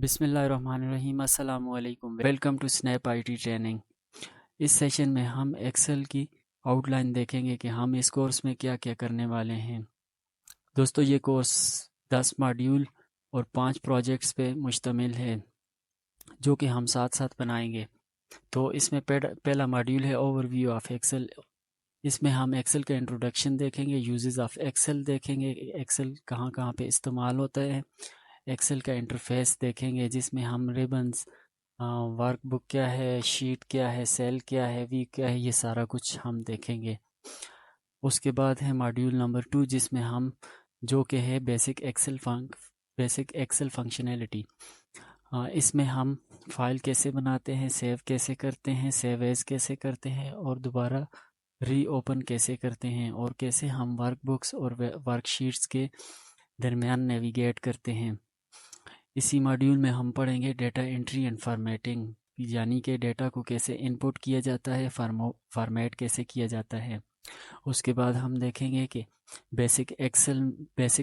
बिस्मिल्लाहिर्रहमानिर्रहीम अस्सलामु अलैकुम। Welcome to Snap IT Training. इस सेशन में हम एक्सेल की आउटलाइन देखेंगे कि हम इस कोर्स में क्या क्या करने वाले हैं। दोस्तों, ये कोर्स 10 मॉड्यूल और 5 प्रोजेक्ट्स पे मुश्तमिल है जो कि हम साथ साथ बनाएंगे। तो इसमें पहला मॉड्यूल है ओवरव्यू ऑफ एक्सेल। इसमें हम एक्सेल का इंट्रोडक्शन देखेंगे, यूजेस ऑफ एक्सेल देखेंगे, एक्सेल कहाँ कहाँ पे इस्तेमाल होता है, एक्सेल का इंटरफेस देखेंगे जिसमें हम रिबन्स, वर्कबुक क्या है, शीट क्या है, सेल क्या है, वीक क्या है, ये सारा कुछ हम देखेंगे। उसके बाद है मॉड्यूल नंबर 2 जिसमें हम जो कि है बेसिक एक्सेल फंक्शनैलिटी। इसमें हम फाइल कैसे बनाते हैं, सेव कैसे करते हैं, सेव एज कैसे करते हैं और दोबारा रीओपन कैसे करते हैं, और कैसे हम वर्कबुक्स और वर्कशीट्स के दरमियान नेविगेट करते हैं। इसी मॉड्यूल में हम पढ़ेंगे डेटा एंट्री एंड फॉर्मेटिंग, यानी कि डेटा को कैसे इनपुट किया जाता है, फॉर्मेट कैसे किया जाता है। उसके बाद हम देखेंगे कि बेसिक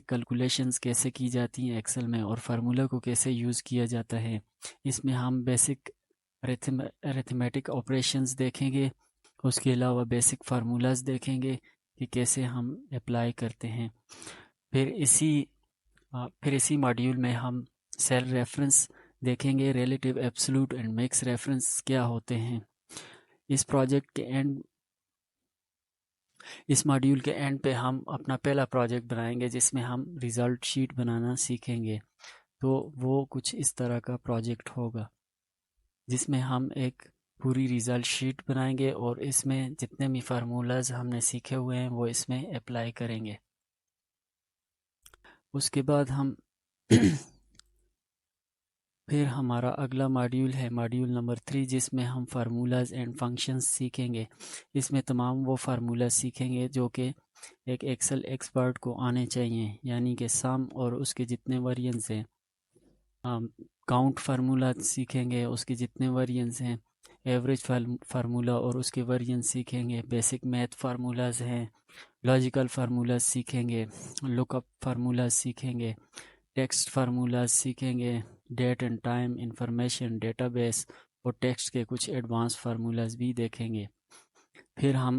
कैलकुलेशंस कैसे की जाती हैं एक्सेल में, और फार्मूला को कैसे यूज़ किया जाता है। इसमें हम बेसिक अरिथमेटिक ऑपरेशंस देखेंगे। उसके अलावा बेसिक फार्मूलाज देखेंगे कि कैसे हम अप्लाई करते हैं। फिर इसी मॉड्यूल में हम सेल रेफरेंस देखेंगे, relative, absolute and mix reference क्या होते हैं। इस मॉड्यूल के एंड पे हम अपना पहला प्रोजेक्ट बनाएंगे जिसमें हम रिज़ल्ट शीट बनाना सीखेंगे। तो वो कुछ इस तरह का प्रोजेक्ट होगा जिसमें हम एक पूरी रिज़ल्ट शीट बनाएंगे और इसमें जितने भी फार्मूलाज हमने सीखे हुए हैं वो इसमें अप्लाई करेंगे। उसके बाद हम फिर हमारा अगला मॉड्यूल है मॉड्यूल नंबर 3 जिसमें हम फार्मूलाज एंड फंक्शंस सीखेंगे। इसमें तमाम वो फार्मूला सीखेंगे जो कि एक एक्सेल एक्सपर्ट को आने चाहिए, यानी कि सम और उसके जितने वेरिएंस हैं। काउंट फार्मूला सीखेंगे, उसके जितने वेरिएंस हैं। एवरेज फार्मूला और उसके वेरिएंस सीखेंगे। बेसिक मैथ फार्मूलाज हैं। लॉजिकल फार्मूलाज सीखेंगे। लुकअप फार्मूलाज सीखेंगे। टेक्स्ट फार्मूलाज सीखेंगे। Date and time information database और टेक्स्ट के कुछ एडवांस फार्मूलाज भी देखेंगे। फिर हम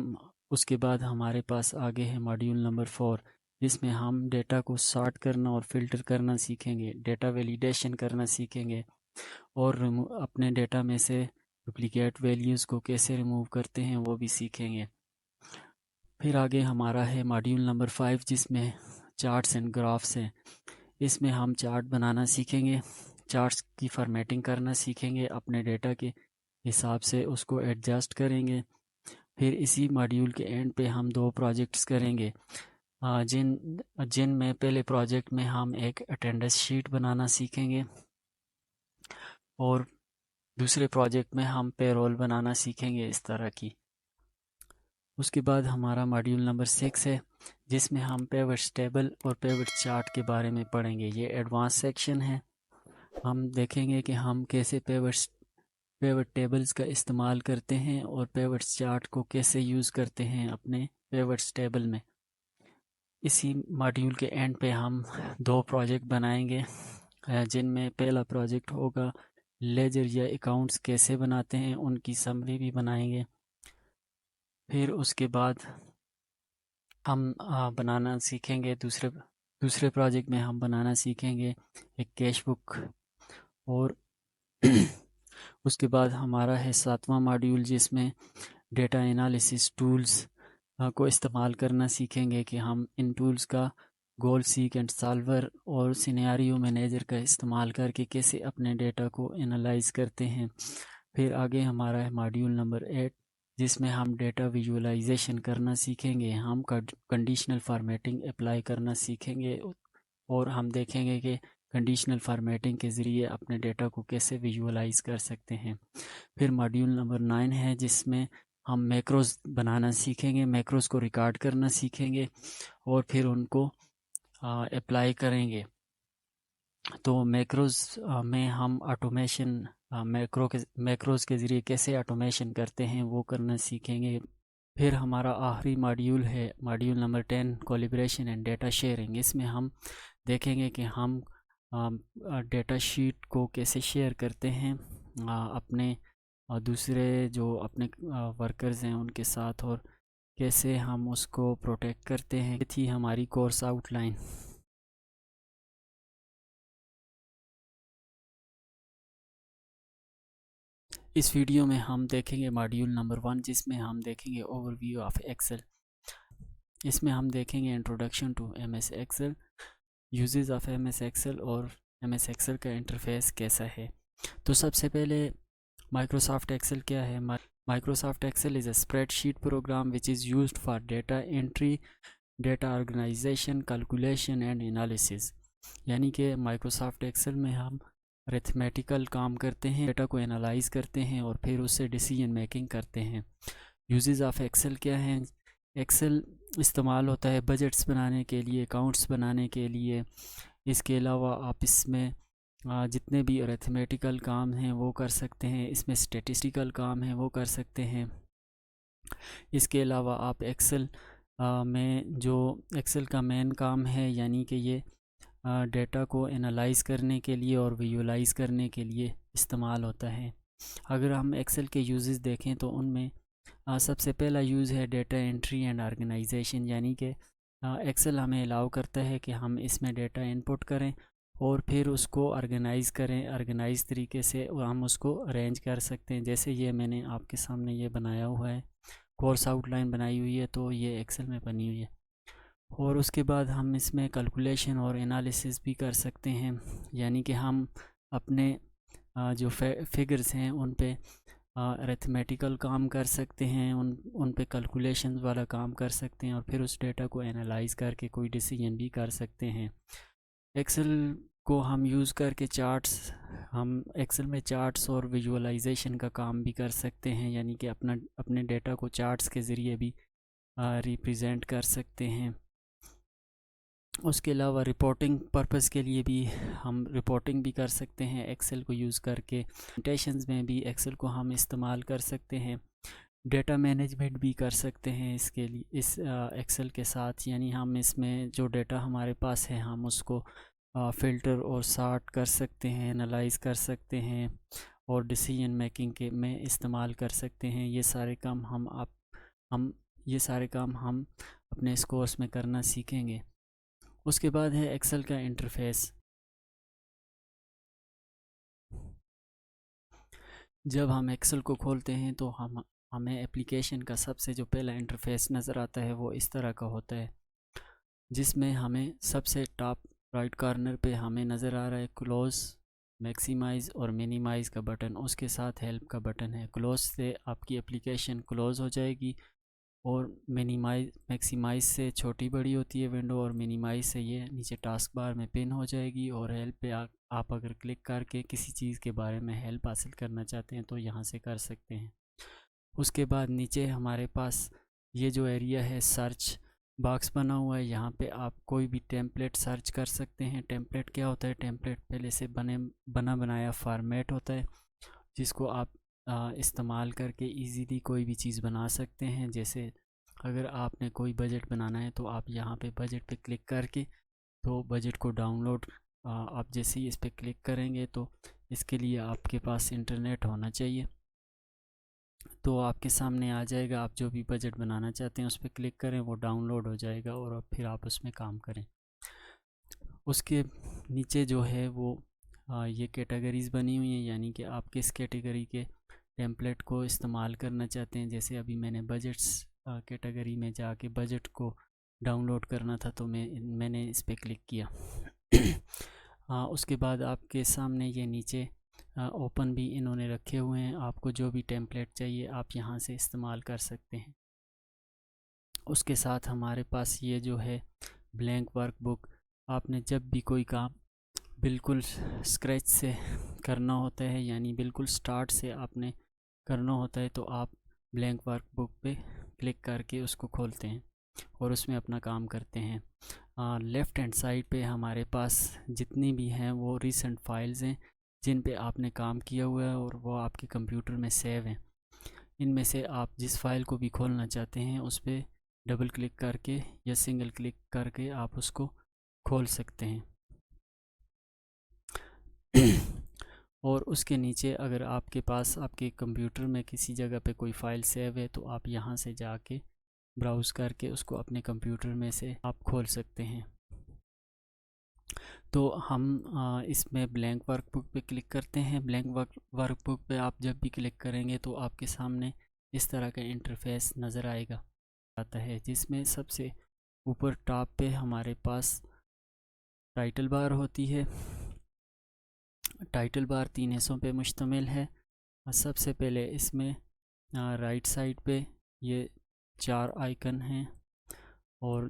उसके बाद हमारे पास आगे है मॉड्यूल नंबर 4 जिसमें हम डेटा को सॉर्ट करना और फिल्टर करना सीखेंगे, डेटा वैलिडेशन करना सीखेंगे, और अपने डेटा में से डुप्लीकेट वैल्यूज़ को कैसे रिमूव करते हैं वो भी सीखेंगे। फिर आगे हमारा है मॉड्यूल नंबर 5 जिसमें चार्ट्स एंड ग्राफ्स हैं। इसमें हम चार्ट बनाना सीखेंगे, चार्ट्स की फॉर्मेटिंग करना सीखेंगे, अपने डेटा के हिसाब से उसको एडजस्ट करेंगे। फिर इसी मॉड्यूल के एंड पे हम 2 प्रोजेक्ट्स करेंगे, जिन में पहले प्रोजेक्ट में हम एक अटेंडेंस शीट बनाना सीखेंगे और दूसरे प्रोजेक्ट में हम पेरोल बनाना सीखेंगे इस तरह की। उसके बाद हमारा मॉड्यूल नंबर 6 है जिसमें हम पिवट टेबल और पिवट चार्ट के बारे में पढ़ेंगे। ये एडवांस सेक्शन है। हम देखेंगे कि हम कैसे पिवट टेबल्स का इस्तेमाल करते हैं और पिवट चार्ट को कैसे यूज़ करते हैं अपने पिवट टेबल में। इसी मॉड्यूल के एंड पे हम 2 प्रोजेक्ट बनाएंगे, जिनमें पहला प्रोजेक्ट होगा लेजर या अकाउंट्स कैसे बनाते हैं, उनकी समरी भी बनाएंगे। फिर उसके बाद हम बनाना सीखेंगे दूसरे प्रोजेक्ट में हम बनाना सीखेंगे एक कैश बुक। और उसके बाद हमारा है 7वां मॉड्यूल जिसमें डेटा एनालिसिस टूल्स को इस्तेमाल करना सीखेंगे कि हम इन टूल्स का गोल सीक एंड सॉल्वर और सिनेरियो मैनेजर का इस्तेमाल करके कैसे अपने डेटा को एनालाइज करते हैं। फिर आगे हमारा है मॉड्यूल नंबर 8 जिसमें हम डेटा विजुअलाइजेशन करना सीखेंगे, हम कंडीशनल फॉर्मेटिंग अप्लाई करना सीखेंगे और हम देखेंगे कि कंडीशनल फॉर्मेटिंग के ज़रिए अपने डेटा को कैसे विजुअलाइज कर सकते हैं। फिर मॉड्यूल नंबर 9 है जिसमें हम मैक्रोज बनाना सीखेंगे, मैक्रोज को रिकॉर्ड करना सीखेंगे और फिर उनको अप्लाई करेंगे। तो मैक्रोज में हम ऑटोमेशन मैक्रोज के ज़रिए कैसे ऑटोमेशन करते हैं वो करना सीखेंगे। फिर हमारा आखिरी मॉड्यूल है module number 10 collaboration and data sharing. इसमें हम देखेंगे कि हम डेटा शीट को कैसे शेयर करते हैं अपने दूसरे जो अपने वर्कर्स हैं उनके साथ, और कैसे हम उसको प्रोटेक्ट करते हैं। ये थी हमारी कोर्स आउटलाइन। इस वीडियो में हम देखेंगे मॉड्यूल नंबर 1, जिसमें हम देखेंगे ओवरव्यू ऑफ एक्सेल। इसमें हम देखेंगे introduction to MS Excel, uses of MS Excel, और एमएस एक्सेल का इंटरफेस कैसा है। तो सबसे पहले माइक्रोसॉफ्ट एक्सेल क्या है। Microsoft Excel is a spreadsheet program which is used for data entry, data organisation, calculation and analysis. यानी कि माइक्रोसॉफ्ट एक्सेल में हम अरिथमेटिकल काम करते हैं, डेटा को एनालाइज करते हैं और फिर उससे डिसीजन मेकिंग करते हैं। यूजेस ऑफ एक्सेल क्या हैं। एक्सेल इस्तेमाल होता है बजट्स बनाने के लिए, अकाउंट्स बनाने के लिए। इसके अलावा आप इसमें जितने भी अरिथमेटिकल काम हैं वो कर सकते हैं, इसमें स्टैटिस्टिकल काम है वो कर सकते हैं। इसके अलावा आप एक्सेल में जो एक्सेल का मेन काम है, यानी कि ये डेटा को एनालाइज करने के लिए और विजुअलाइज करने के लिए इस्तेमाल होता है। अगर हम एक्सेल के यूजेस देखें तो उनमें सबसे पहला यूज़ है डेटा एंट्री एंड ऑर्गेनाइजेशन। यानी कि एक्सेल हमें अलाउ करता है कि हम इसमें डेटा इनपुट करें और फिर उसको ऑर्गेनाइज़ करें, ऑर्गेनाइज तरीके से हम उसको अरेंज कर सकते हैं। जैसे ये मैंने आपके सामने ये बनाया हुआ है, कोर्स आउटलाइन बनाई हुई है, तो ये एक्सेल में बनी हुई है। और उसके बाद हम इसमें कैलकुलेशन और एनालिसिस भी कर सकते हैं, यानी कि हम अपने जो फिगर्स हैं उन पे अरिथमेटिकल काम कर सकते हैं, उन पे कैलकुलेशन वाला काम कर सकते हैं और फिर उस डेटा को एनालाइज करके कोई डिसीजन भी कर सकते हैं। एक्सेल को हम यूज़ करके हम एक्सेल में चार्ट्स और विजुअलाइजेशन का काम भी कर सकते हैं, यानी कि अपने डेटा को चार्ट्स के ज़रिए भी रिप्रेजेंट कर सकते हैं। उसके अलावा रिपोर्टिंग पर्पस के लिए भी हम रिपोर्टिंग भी कर सकते हैं एक्सेल को यूज़ करके। प्रेजेंटेशंस में भी एक्सेल को हम इस्तेमाल कर सकते हैं। डेटा मैनेजमेंट भी कर सकते हैं इसके लिए इस एक्सेल के साथ, यानी हम इसमें जो डेटा हमारे पास है हम उसको फ़िल्टर और सॉर्ट कर सकते हैं, एनालाइज कर सकते हैं और डिसीजन मेकिंग के में इस्तेमाल कर सकते हैं। ये सारे काम हम अपने इस कोर्स में करना सीखेंगे। उसके बाद है एक्सेल का इंटरफेस। जब हम एक्सेल को खोलते हैं तो हमें एप्लीकेशन का सबसे जो पहला इंटरफेस नज़र आता है वो इस तरह का होता है, जिसमें हमें सबसे टॉप राइट कॉर्नर पे हमें नज़र आ रहा है क्लोज़, मैक्सिमाइज़ और मिनिमाइज़ का बटन, उसके साथ हेल्प का बटन है। क्लोज़ से आपकी एप्लीकेशन क्लोज़ हो जाएगी और मैक्सिमाइज़ से छोटी बड़ी होती है विंडो, और मिनिमाइज़ से ये नीचे टास्क बार में पिन हो जाएगी। और हेल्प पे आप अगर क्लिक करके किसी चीज़ के बारे में हेल्प हासिल करना चाहते हैं तो यहाँ से कर सकते हैं। उसके बाद नीचे हमारे पास ये जो एरिया है सर्च बॉक्स बना हुआ है, यहाँ पे आप कोई भी टेम्पलेट सर्च कर सकते हैं। टेम्पलेट क्या होता है? टेम्पलेट पहले से बना बनाया फॉर्मेट होता है, जिसको आप इस्तेमाल करके इजीली कोई भी चीज़ बना सकते हैं। जैसे अगर आपने कोई बजट बनाना है तो आप यहाँ पे बजट पे क्लिक करके तो बजट को डाउनलोड आप जैसे ही इस पर क्लिक करेंगे तो इसके लिए आपके पास इंटरनेट होना चाहिए, तो आपके सामने आ जाएगा। आप जो भी बजट बनाना चाहते हैं उस पर क्लिक करें, वो डाउनलोड हो जाएगा और फिर आप उसमें काम करें। उसके नीचे जो है वो ये कैटेगरीज़ बनी हुई हैं, यानी कि आप किस कैटेगरी के टेम्पलेट को इस्तेमाल करना चाहते हैं। जैसे अभी मैंने बजट्स कैटेगरी में जाके बजट को डाउनलोड करना था तो मैंने इस पर क्लिक किया। उसके बाद आपके सामने ये नीचे ओपन भी इन्होंने रखे हुए हैं, आपको जो भी टेम्पलेट चाहिए आप यहाँ से इस्तेमाल कर सकते हैं। उसके साथ हमारे पास ये जो है ब्लैंक वर्कबुक, आपने जब भी कोई काम बिल्कुल स्क्रैच से करना होता है, यानी बिल्कुल स्टार्ट से आपने करना होता है, तो आप ब्लैंक वर्कबुक पे क्लिक करके उसको खोलते हैं और उसमें अपना काम करते हैं। लेफ़्ट हैंड साइड पे हमारे पास जितनी भी हैं वो रीसेंट फाइल्स हैं जिन पे आपने काम किया हुआ है और वो आपके कंप्यूटर में सेव हैं। इनमें से आप जिस फ़ाइल को भी खोलना चाहते हैं उस पर डबल क्लिक करके या सिंगल क्लिक करके आप उसको खोल सकते हैं। और उसके नीचे अगर आपके पास आपके कंप्यूटर में किसी जगह पे कोई फ़ाइल सेव है तो आप यहाँ से जाके ब्राउज़ करके उसको अपने कंप्यूटर में से आप खोल सकते हैं। तो हम इसमें ब्लैंक वर्कबुक पे क्लिक करते हैं। ब्लैंक वर्कबुक पे आप जब भी क्लिक करेंगे तो आपके सामने इस तरह का इंटरफेस नज़र आता है, जिसमें सबसे ऊपर टॉप पे हमारे पास टाइटल बार होती है। टाइटल बार 3 हिस्सों पे मुश्तमिल है। सबसे पहले इसमें राइट साइड पे ये 4 आइकन हैं और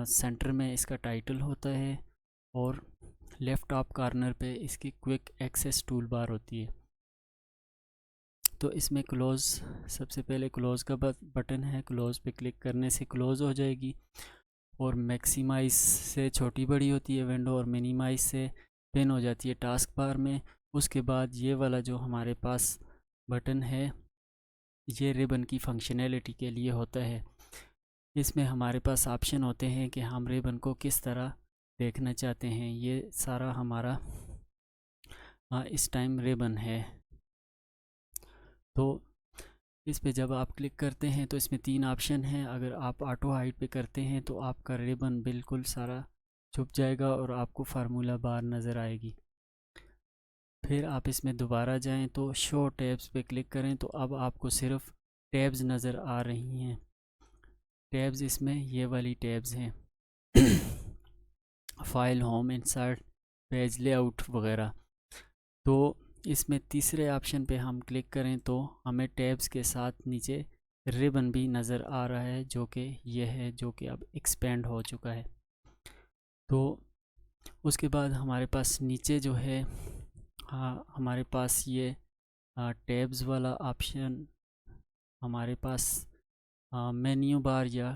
सेंटर में इसका टाइटल होता है और लेफ़्ट टॉप कॉर्नर पे इसकी क्विक एक्सेस टूल बार होती है। तो इसमें क्लोज़, सबसे पहले क्लोज़ का बटन है। क्लोज़ पे क्लिक करने से क्लोज़ हो जाएगी। और मैक्सिमाइज़ से छोटी बड़ी होती है विंडो और मिनिमाइज़ से पिन हो जाती है टास्क बार में। उसके बाद ये वाला जो हमारे पास बटन है ये रिबन की फंक्शनैलिटी के लिए होता है। इसमें हमारे पास ऑप्शन होते हैं कि हम रिबन को किस तरह देखना चाहते हैं। ये सारा हमारा इस टाइम रिबन है। तो इस पे जब आप क्लिक करते हैं तो इसमें 3 ऑप्शन हैं। अगर आप ऑटो हाइड पे करते हैं तो आपका रिबन बिल्कुल सारा छुप जाएगा और आपको फार्मूला बार नज़र आएगी। फिर आप इसमें दोबारा जाएं तो शो टैब्स पे क्लिक करें तो अब आपको सिर्फ टैब्स नज़र आ रही हैं। टैब्स इसमें ये वाली टैब्स हैं file, home, insert, page layout वगैरह। तो इसमें तीसरे ऑप्शन पे हम क्लिक करें तो हमें टैब्स के साथ नीचे रिबन भी नज़र आ रहा है, जो कि यह है, जो कि अब एक्सपेंड हो चुका है। तो उसके बाद हमारे पास नीचे जो है हमारे पास ये टैब्स वाला ऑप्शन हमारे पास मेन्यू बार या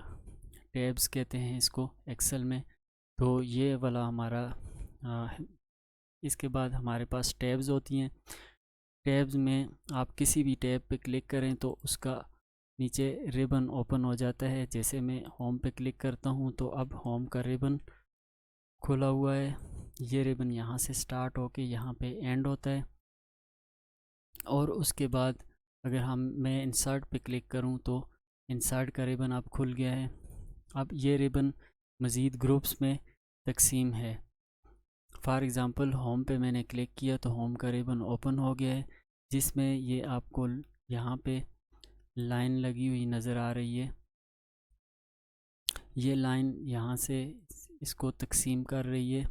टैब्स कहते हैं इसको एक्सेल में। तो ये वाला हमारा इसके बाद हमारे पास टैब्स होती हैं। टैब्स में आप किसी भी टैब पे क्लिक करें तो उसका नीचे रिबन ओपन हो जाता है। जैसे मैं होम पे क्लिक करता हूँ तो अब होम का रिबन खुला हुआ है। ये रिबन यहाँ से स्टार्ट होके यहाँ पे एंड होता है। और उसके बाद अगर मैं इंसर्ट पे क्लिक करूँ तो इंसर्ट का रिबन अब खुल गया है। अब ये रिबन मज़ीद ग्रुप्स में तकसीम है। फॉर एग्ज़ाम्पल होम पे मैंने क्लिक किया तो होम का रिबन ओपन हो गया है, जिसमें ये आपको यहाँ पे लाइन लगी हुई नज़र आ रही है। ये लाइन यहाँ से इसको तकसीम कर रही है।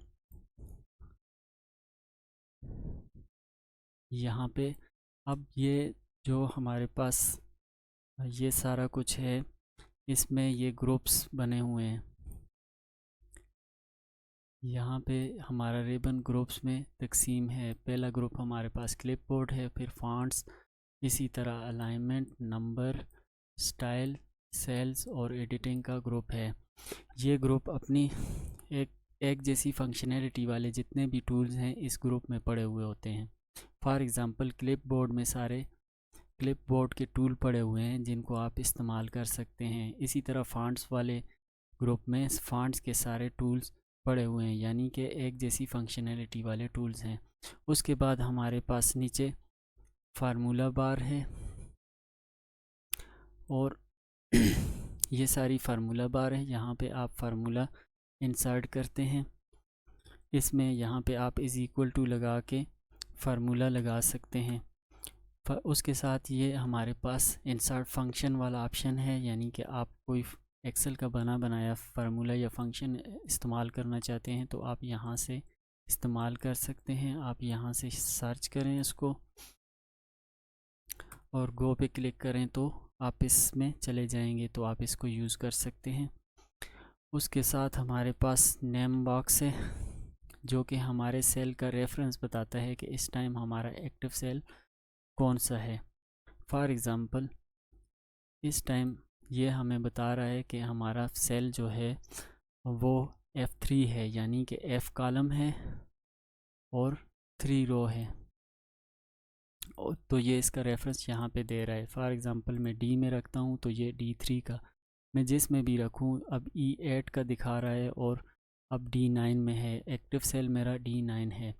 यहाँ पे अब ये जो हमारे पास ये सारा कुछ है, इसमें ये ग्रुप्स बने हुए हैं। यहाँ पे हमारा रिबन ग्रुप्स में तकसीम है। पहला ग्रुप हमारे पास क्लिपबोर्ड है, फिर फॉन्ट्स, इसी तरह अलाइनमेंट, नंबर, स्टाइल, सेल्स और एडिटिंग का ग्रुप है। ये ग्रुप अपनी एक जैसी फंक्शनैलिटी वाले जितने भी टूल्स हैं इस ग्रुप में पड़े हुए होते हैं। फॉर एग्ज़ाम्पल क्लिपबोर्ड में सारे क्लिपबोर्ड के टूल पड़े हुए हैं जिनको आप इस्तेमाल कर सकते हैं। इसी तरह फॉन्ट्स वाले ग्रुप में फॉन्ट्स के सारे टूल्स पड़े हुए हैं, यानी कि एक जैसी फंक्शनैलिटी वाले टूल्स हैं। उसके बाद हमारे पास नीचे फार्मूला बार है और ये सारी फार्मूला बार है। यहाँ पे आप फार्मूला इंसर्ट करते हैं। इसमें यहाँ पे आप इज़ इक्वल टू लगा के फार्मूला लगा सकते हैं। उसके साथ ये हमारे पास इंसर्ट फंक्शन वाला ऑप्शन है, यानी कि आप कोई एक्सेल का बनाया फार्मूला या फंक्शन इस्तेमाल करना चाहते हैं तो आप यहाँ से इस्तेमाल कर सकते हैं। आप यहाँ से सर्च करें इसको और गो पे क्लिक करें तो आप इसमें चले जाएंगे, तो आप इसको यूज़ कर सकते हैं। उसके साथ हमारे पास नेम बॉक्स है जो कि हमारे सेल का रेफरेंस बताता है कि इस टाइम हमारा एक्टिव सेल कौन सा है। फॉर एग्ज़ाम्पल इस टाइम ये हमें बता रहा है कि हमारा सेल जो है वो F3 है, यानी कि F कॉलम है और 3 रो है। तो ये इसका रेफरेंस यहाँ पे दे रहा है। फॉर एग्ज़ाम्पल मैं D में रखता हूँ तो ये D3 का, मैं जिस में भी रखूँ अब E8 का दिखा रहा है और अब D9 में है। एक्टिव सेल मेरा D9 है।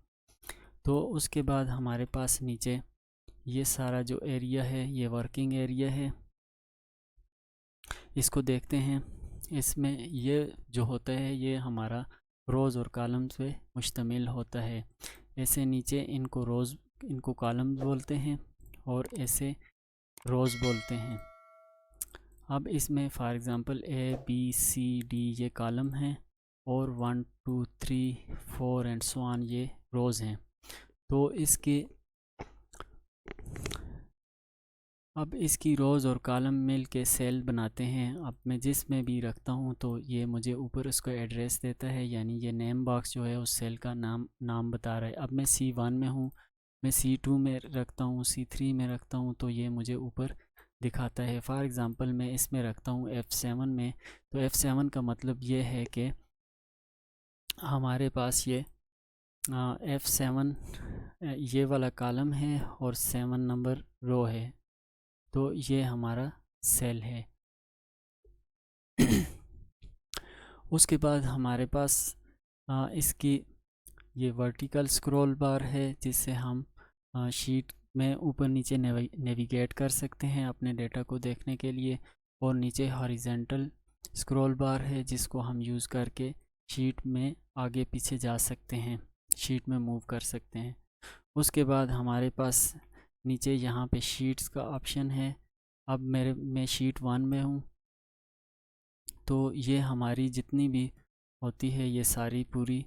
तो उसके बाद हमारे पास नीचे ये सारा जो एरिया है ये वर्किंग एरिया है, इसको देखते हैं। इसमें ये जो होता है ये हमारा रोज़ और कॉलम्स पे मुश्तमिल होता है। ऐसे नीचे इनको रोज़, इनको कॉलम्स बोलते हैं और ऐसे रोज़ बोलते हैं। अब इसमें for example A B C D ये कॉलम हैं और 1 2 3 4 एंड सो ऑन ये रोज़ हैं। तो इसकी रोज़ और कॉलम मिल के सेल बनाते हैं। अब मैं जिस में भी रखता हूँ तो ये मुझे ऊपर उसको एड्रेस देता है, यानी ये नेम बॉक्स जो है उस सेल का नाम बता रहा है। अब मैं C1 में हूँ, मैं C2 में रखता हूँ, C3 में रखता हूँ तो ये मुझे ऊपर दिखाता है। फॉर एग्ज़ाम्पल मैं इसमें रखता हूँ F7 में, तो F7 का मतलब ये है कि हमारे पास ये F7 ये वाला कॉलम है और 7 नंबर रो है, तो ये हमारा सेल है। उसके बाद हमारे पास इसकी ये वर्टिकल स्क्रॉल बार है जिससे हम शीट में ऊपर नीचे नेविगेट कर सकते हैं अपने डेटा को देखने के लिए। और नीचे हॉरिजेंटल स्क्रॉल बार है जिसको हम यूज़ करके शीट में आगे पीछे जा सकते हैं, शीट में मूव कर सकते हैं। उसके बाद हमारे पास नीचे यहाँ पे शीट्स का ऑप्शन है। अब मैं शीट 1 में हूँ, तो ये हमारी जितनी भी होती है ये सारी पूरी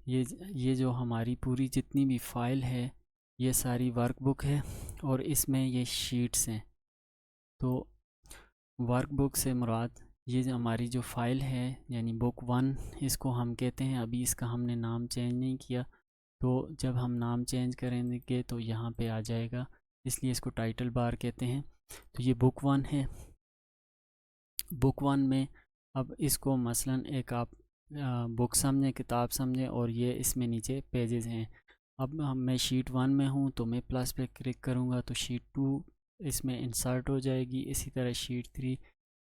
ये जो हमारी पूरी जितनी भी फ़ाइल है ये सारी वर्कबुक है और इसमें ये शीट्स हैं। तो वर्कबुक से मुराद ये जो हमारी जो फ़ाइल है यानी बुक 1 इसको हम कहते हैं। अभी इसका हमने नाम चेंज नहीं किया, तो जब हम नाम चेंज करेंगे तो यहाँ पे आ जाएगा, इसलिए इसको टाइटल बार कहते हैं। तो ये बुक 1 है। बुक 1 में अब इसको मसलन एक आप बुक समझें, किताब समझें, और ये इसमें नीचे पेजेस हैं। अब मैं शीट 1 में हूँ तो मैं प्लस पे क्लिक करूँगा तो शीट 2 इसमें इंसर्ट हो जाएगी। इसी तरह शीट 3,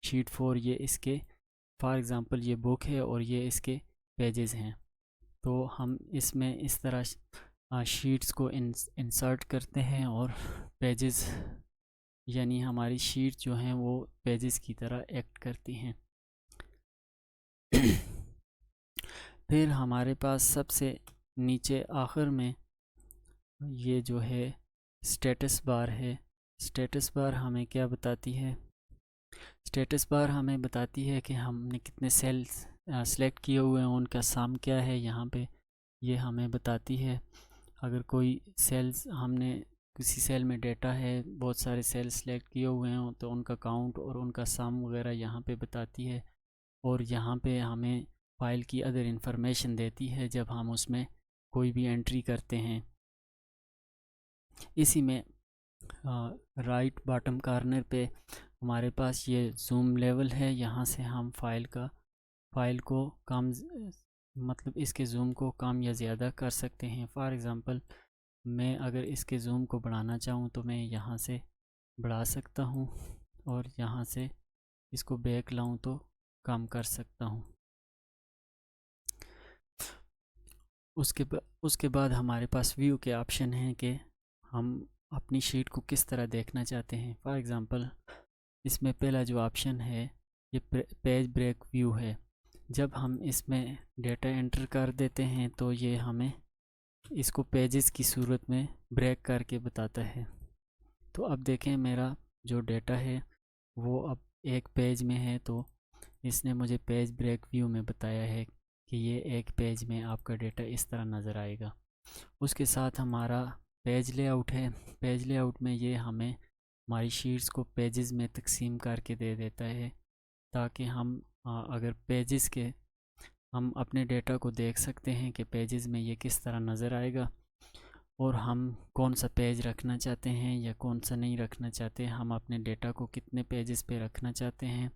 शीट 4 ये इसके फॉर एग्ज़ाम्पल ये बुक है और ये इसके पेजेस हैं। तो हम इसमें इस तरह शीट्स को इंसर्ट करते हैं और पेजेस यानी हमारी शीट जो हैं वो पेजेस की तरह एक्ट करती हैं। फिर हमारे पास सबसे नीचे आखिर में ये जो है स्टेटस बार है। स्टेटस बार हमें क्या बताती है? स्टेटस बार हमें बताती है कि हमने कितने सेल्स सेलेक्ट किए हुए हैं, उनका सम क्या है। यहाँ पे ये हमें बताती है। अगर कोई सेल्स हमने किसी सेल में डेटा है, बहुत सारे सेल्स सेलेक्ट किए हुए हैं, तो उनका काउंट और उनका सम वगैरह यहाँ पे बताती है। और यहाँ पे हमें फ़ाइल की अदर इंफॉर्मेशन देती है जब हम उसमें कोई भी एंट्री करते हैं। इसी में राइट बॉटम कॉर्नर पे हमारे पास ये जूम लेवल है। यहाँ से हम फ़ाइल को कम मतलब इसके जूम को कम या ज़्यादा कर सकते हैं। फॉर एग्ज़ाम्पल मैं अगर इसके जूम को बढ़ाना चाहूँ तो मैं यहाँ से बढ़ा सकता हूँ और यहाँ से इसको बैक लाऊँ तो कम कर सकता हूँ। उसके बाद हमारे पास व्यू के ऑप्शन हैं कि हम अपनी शीट को किस तरह देखना चाहते हैं। फॉर एग्ज़ाम्पल इसमें पहला जो ऑप्शन है ये पेज ब्रेक व्यू है। जब हम इसमें डेटा एंटर कर देते हैं तो ये हमें इसको पेजेस की सूरत में ब्रेक करके बताता है। तो अब देखें मेरा जो डेटा है वो अब एक पेज में है, तो इसने मुझे पेज ब्रेक व्यू में बताया है कि ये एक पेज में आपका डेटा इस तरह नज़र आएगा। उसके साथ हमारा पेज लेआउट है। पेज लेआउट में ये हमें हमारी शीट्स को पेजेस में तकसीम करके दे देता है ताकि हम अगर पेजेस के हम अपने डेटा को देख सकते हैं कि पेजेस में ये किस तरह नज़र आएगा और हम कौन सा पेज रखना चाहते हैं या कौन सा नहीं रखना चाहते, हम अपने डेटा को कितने पेजेस पे रखना चाहते हैं,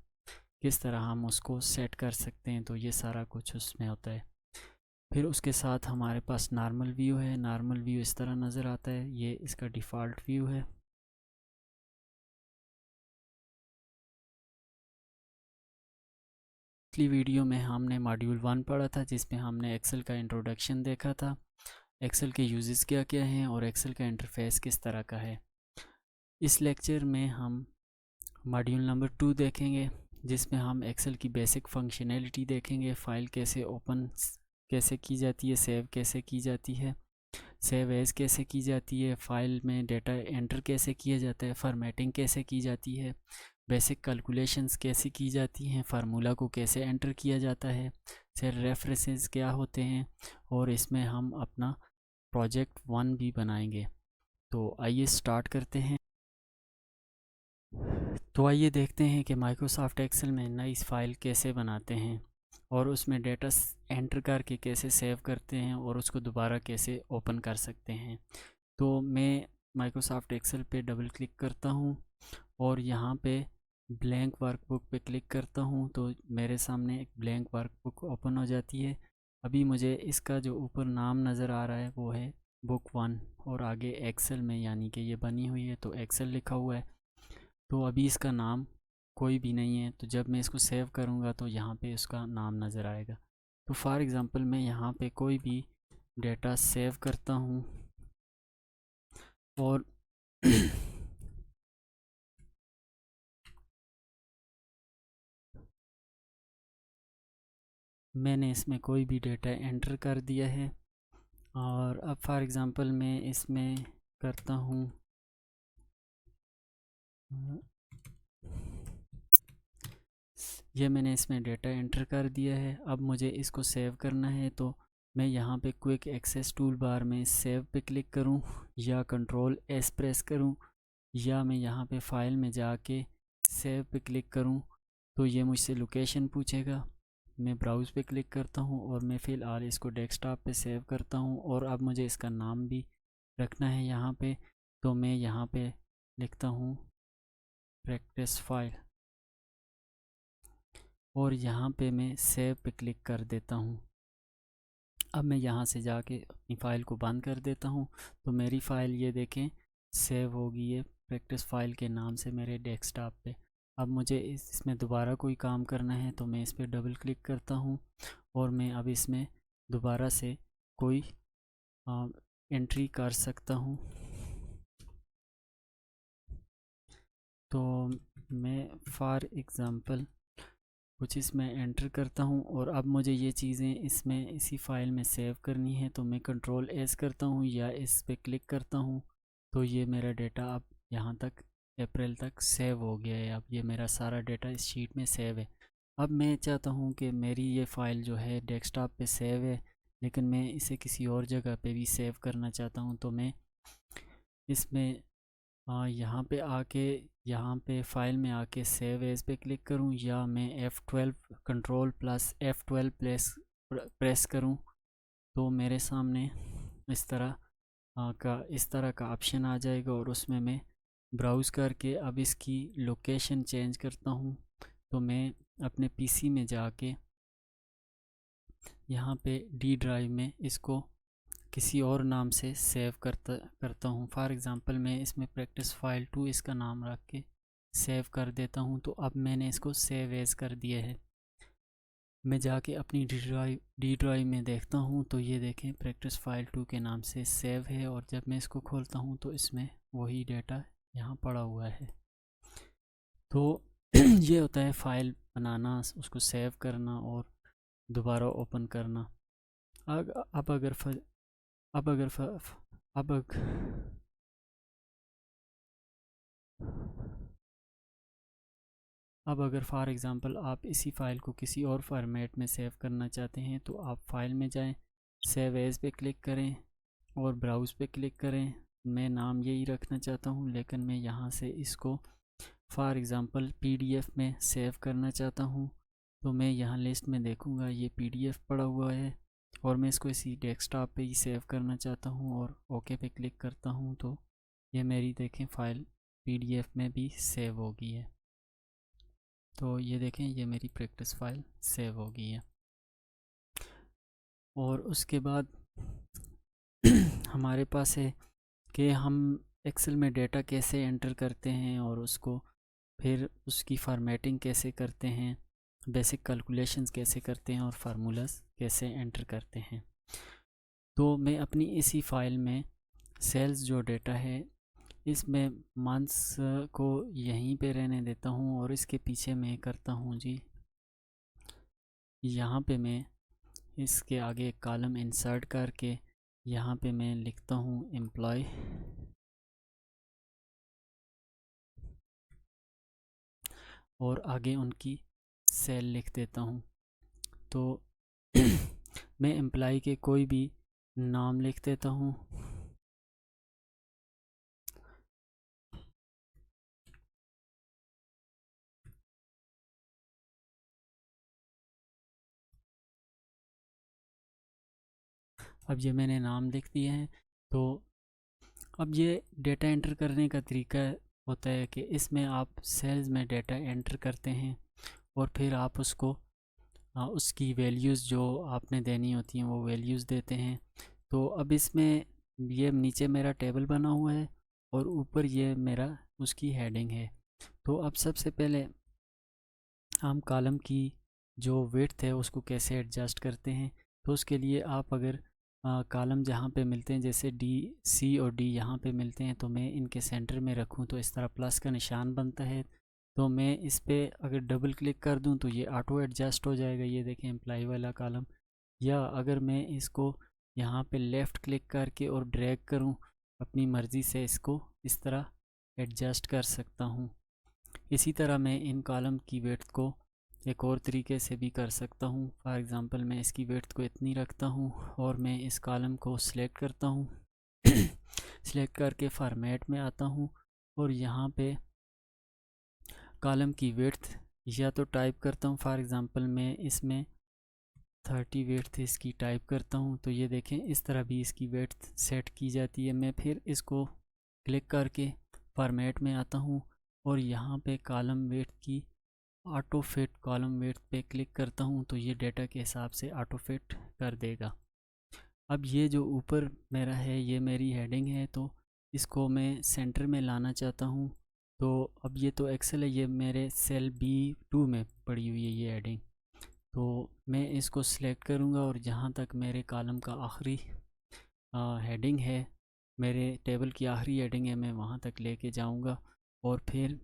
किस तरह हम उसको सेट कर सकते हैं। तो ये सारा कुछ उसमें होता है। फिर उसके साथ हमारे पास नॉर्मल व्यू है। नॉर्मल व्यू इस तरह नज़र आता है, ये इसका डिफ़ॉल्ट व्यू है। पिछली वीडियो में हमने मॉड्यूल 1 पढ़ा था जिसमें हमने एक्सेल का इंट्रोडक्शन देखा था। एक्सेल के यूजेस क्या क्या हैं और एक्सेल का इंटरफेस किस तरह का है। इस लेक्चर में हम मॉड्यूल नंबर 2 देखेंगे, जिसमें हम एक्सेल की बेसिक फंक्शनैलिटी देखेंगे। फ़ाइल कैसे ओपन कैसे की जाती है, सेव कैसे की जाती है, सेव एज़ कैसे की जाती है, फ़ाइल में डेटा एंटर कैसे किया जाता है, फॉर्मेटिंग कैसे की जाती है, बेसिक कैलकुलेशंस कैसे की जाती हैं, फार्मूला को कैसे एंटर किया जाता है, सेल रेफरेंसेस क्या होते हैं, और इसमें हम अपना प्रोजेक्ट 1 भी बनाएंगे। तो आइए स्टार्ट करते हैं। तो आइए देखते हैं कि माइक्रोसॉफ्ट एक्सेल में नई फ़ाइल कैसे बनाते हैं और उसमें डेटा एंटर करके कैसे सेव करते हैं और उसको दोबारा कैसे ओपन कर सकते हैं। तो मैं माइक्रोसॉफ्ट एक्सेल पे डबल क्लिक करता हूँ और यहाँ पे ब्लैंक वर्कबुक पे क्लिक करता हूँ, तो मेरे सामने एक ब्लैंक वर्कबुक ओपन हो जाती है। अभी मुझे इसका जो ऊपर नाम नज़र आ रहा है वो है बुक 1 और आगे एक्सेल में यानी कि ये बनी हुई है तो एक्सेल लिखा हुआ है। तो अभी इसका नाम कोई भी नहीं है, तो जब मैं इसको सेव करूँगा तो यहाँ पे उसका नाम नज़र आएगा। तो फॉर एग्ज़ाम्पल मैं यहाँ पे कोई भी डेटा सेव करता हूँ और मैंने इसमें कोई भी डेटा एंटर कर दिया है और अब फॉर एग्ज़ाम्पल मैं इसमें करता हूँ ये मैंने इसमें डेटा एंटर कर दिया है। अब मुझे इसको सेव करना है, तो मैं यहाँ पे क्विक एक्सेस टूल बार में सेव पे क्लिक करूँ या कंट्रोल एस प्रेस करूँ या मैं यहाँ पे फ़ाइल में जाके सेव पे क्लिक करूँ तो ये मुझसे लोकेशन पूछेगा। मैं ब्राउज़ पे क्लिक करता हूँ और मैं फ़िलहाल इसको डेस्कटॉप पे सेव करता हूँ और अब मुझे इसका नाम भी रखना है यहाँ पे, तो मैं यहाँ पे लिखता हूँ प्रैक्टिस फाइल और यहाँ पे मैं सेव पे क्लिक कर देता हूँ। अब मैं यहाँ से जाके अपनी फ़ाइल को बंद कर देता हूँ, तो मेरी फ़ाइल ये देखें सेव हो गई है प्रैक्टिस फाइल के नाम से मेरे डेस्कटॉप पे। अब मुझे इसमें दोबारा कोई काम करना है तो मैं इस पर डबल क्लिक करता हूँ और मैं अब इसमें दोबारा से कोई एंट्री कर सकता हूँ। तो मैं फॉर एग्ज़ाम्पल कुछ इसमें एंटर करता हूँ और अब मुझे ये चीज़ें इसमें इसी फ़ाइल में सेव करनी है, तो मैं कंट्रोल एस करता हूँ या इस पे क्लिक करता हूँ तो ये मेरा डेटा अब यहाँ तक अप्रैल तक सेव हो गया है। अब ये मेरा सारा डेटा इस शीट में सेव है। अब मैं चाहता हूँ कि मेरी ये फ़ाइल जो है डेस्कटॉप पे सेव है लेकिन मैं इसे किसी और जगह पे भी सेव करना चाहता हूँ, तो मैं इसमें यहाँ पे आके यहाँ पे फ़ाइल में आके सेव एज़ पे क्लिक करूँ या मैं F12 control plus F12 press करूँ तो मेरे सामने इस तरह का ऑप्शन आ जाएगा और उसमें मैं ब्राउज़ करके अब इसकी लोकेशन चेंज करता हूँ। तो मैं अपने पीसी में जाके यहाँ पे डी ड्राइव में इसको किसी और नाम से सेव करता हूँ। फॉर एग्ज़ाम्पल मैं इसमें प्रैक्टिस फाइल 2 इसका नाम रख के सेव कर देता हूँ। तो अब मैंने इसको सेव एज कर दिया है। मैं जाके अपनी डी ड्राइव में देखता हूँ तो ये देखें प्रैक्टिस फाइल 2 के नाम से सेव है और जब मैं इसको खोलता हूँ तो इसमें वही डेटा यहाँ पड़ा हुआ है। तो ये होता है फ़ाइल बनाना, उसको सेव करना और दोबारा ओपन करना। अब अगर अब अगर फ, फ, अब अग, अब अगर फॉर एग्ज़ाम्पल आप इसी फ़ाइल को किसी और फॉर्मेट में सेव करना चाहते हैं तो आप फाइल में जाएं, सेव एज़ पे क्लिक करें और ब्राउज़ पे क्लिक करें। मैं नाम यही रखना चाहता हूं लेकिन मैं यहां से इसको फॉर एग्ज़ाम्पल पीडीएफ में सेव करना चाहता हूं, तो मैं यहां लिस्ट में देखूंगा ये पीडीएफ पड़ा हुआ है और मैं इसको इसी डेस्कटॉप पे ही सेव करना चाहता हूं और ओके पे क्लिक करता हूं तो ये मेरी देखें फ़ाइल पीडीएफ में भी सेव हो गई है। तो ये देखें ये मेरी प्रैक्टिस फाइल सेव हो गई है। और उसके बाद हमारे पास है कि हम एक्सेल में डेटा कैसे एंटर करते हैं और उसको फिर उसकी फॉर्मेटिंग कैसे करते हैं, बेसिक कैलकुलेशंस कैसे करते हैं और फार्मूलाज कैसे एंटर करते हैं। तो मैं अपनी इसी फाइल में सेल्स जो डेटा है इसमें मंथ्स को यहीं पे रहने देता हूँ और इसके पीछे मैं करता हूँ जी, यहाँ पे मैं इसके आगे एक कॉलम इंसर्ट करके यहाँ पे मैं लिखता हूँ एम्प्लॉय और आगे उनकी सेल लिख देता हूँ। तो मैं एम्प्लॉय के कोई भी नाम लिख देता हूँ। अब ये मैंने नाम लिख दिए हैं। तो अब ये डेटा एंटर करने का तरीका होता है कि इसमें आप सेल्स में डेटा एंटर करते हैं और फिर आप उसको उसकी वैल्यूज़ जो आपने देनी होती हैं वो वैल्यूज़ देते हैं। तो अब इसमें ये नीचे मेरा टेबल बना हुआ है और ऊपर ये मेरा उसकी हेडिंग है। तो अब सबसे पहले हम कॉलम की जो विड्थ है उसको कैसे एडजस्ट करते हैं। तो उसके लिए आप अगर कॉलम जहाँ पे मिलते हैं जैसे डी सी और डी यहाँ पे मिलते हैं तो मैं इनके सेंटर में रखूँ तो इस तरह प्लस का निशान बनता है। तो मैं इस पर अगर डबल क्लिक कर दूँ तो ये ऑटो एडजस्ट हो जाएगा, ये देखें एम्प्लॉय वाला कॉलम। या अगर मैं इसको यहाँ पे लेफ़्ट क्लिक करके और ड्रैग करूँ अपनी मर्ज़ी से इसको इस तरह एडजस्ट कर सकता हूँ। इसी तरह मैं इन कॉलम की विड्थ को एक और तरीके से भी कर सकता हूँ। फॉर एग्ज़ाम्पल मैं इसकी विड्थ को इतनी रखता हूँ और मैं इस कॉलम को सिलेक्ट करता हूँ सिलेक्ट करके फॉर्मेट में आता हूँ और यहाँ पे कॉलम की विड्थ या तो टाइप करता हूँ। फॉर एग्ज़ाम्पल मैं इसमें 30 विड्थ इसकी टाइप करता हूँ तो ये देखें इस तरह भी इसकी विड्थ सेट की जाती है। मैं फिर इसको क्लिक करके फॉर्मेट में आता हूँ और यहाँ पे कॉलम विड्थ की ऑटो फिट कॉलम विड्थ पे क्लिक करता हूँ तो ये डेटा के हिसाब से ऑटो फिट कर देगा। अब ये जो ऊपर मेरा है ये मेरी हेडिंग है तो इसको मैं सेंटर में लाना चाहता हूँ। तो अब ये तो एक्सेल है, ये मेरे सेल B2 में पड़ी हुई है ये हेडिंग। तो मैं इसको सिलेक्ट करूँगा और जहाँ तक मेरे कॉलम का आखिरी हेडिंग है, मेरे टेबल की आखिरी हेडिंग है, मैं वहाँ तक लेके जाऊँगा और फिर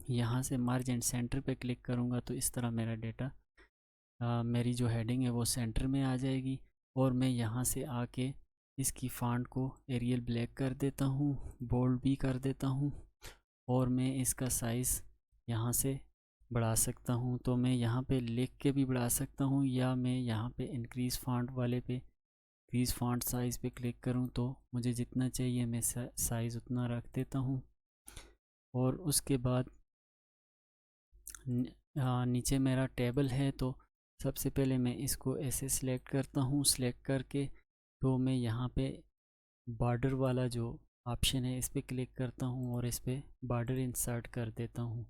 यहाँ से मर्ज एंड सेंटर पे क्लिक करूँगा तो इस तरह मेरा डेटा मेरी जो हेडिंग है वो सेंटर में आ जाएगी। और मैं यहाँ से आके इसकी फ़ॉन्ट को एरियल ब्लैक कर देता हूँ, बोल्ड भी कर देता हूँ और मैं इसका साइज़ यहाँ से बढ़ा सकता हूँ। तो मैं यहाँ पे लिख के भी बढ़ा सकता हूँ या मैं यहाँ पे इंक्रीज़ फ़ॉन्ट वाले पे इंक्रीज़ फ़ॉन्ट साइज़ पे क्लिक करूँ तो मुझे जितना चाहिए मैं साइज़ उतना रख देता हूँ। और उसके बाद नीचे मेरा टेबल है तो सबसे पहले मैं इसको ऐसे सिलेक्ट करता हूँ। सिलेक्ट करके तो मैं यहाँ पे बॉर्डर वाला जो ऑप्शन है इस पर क्लिक करता हूँ और इस पर बॉर्डर इंसर्ट कर देता हूँ।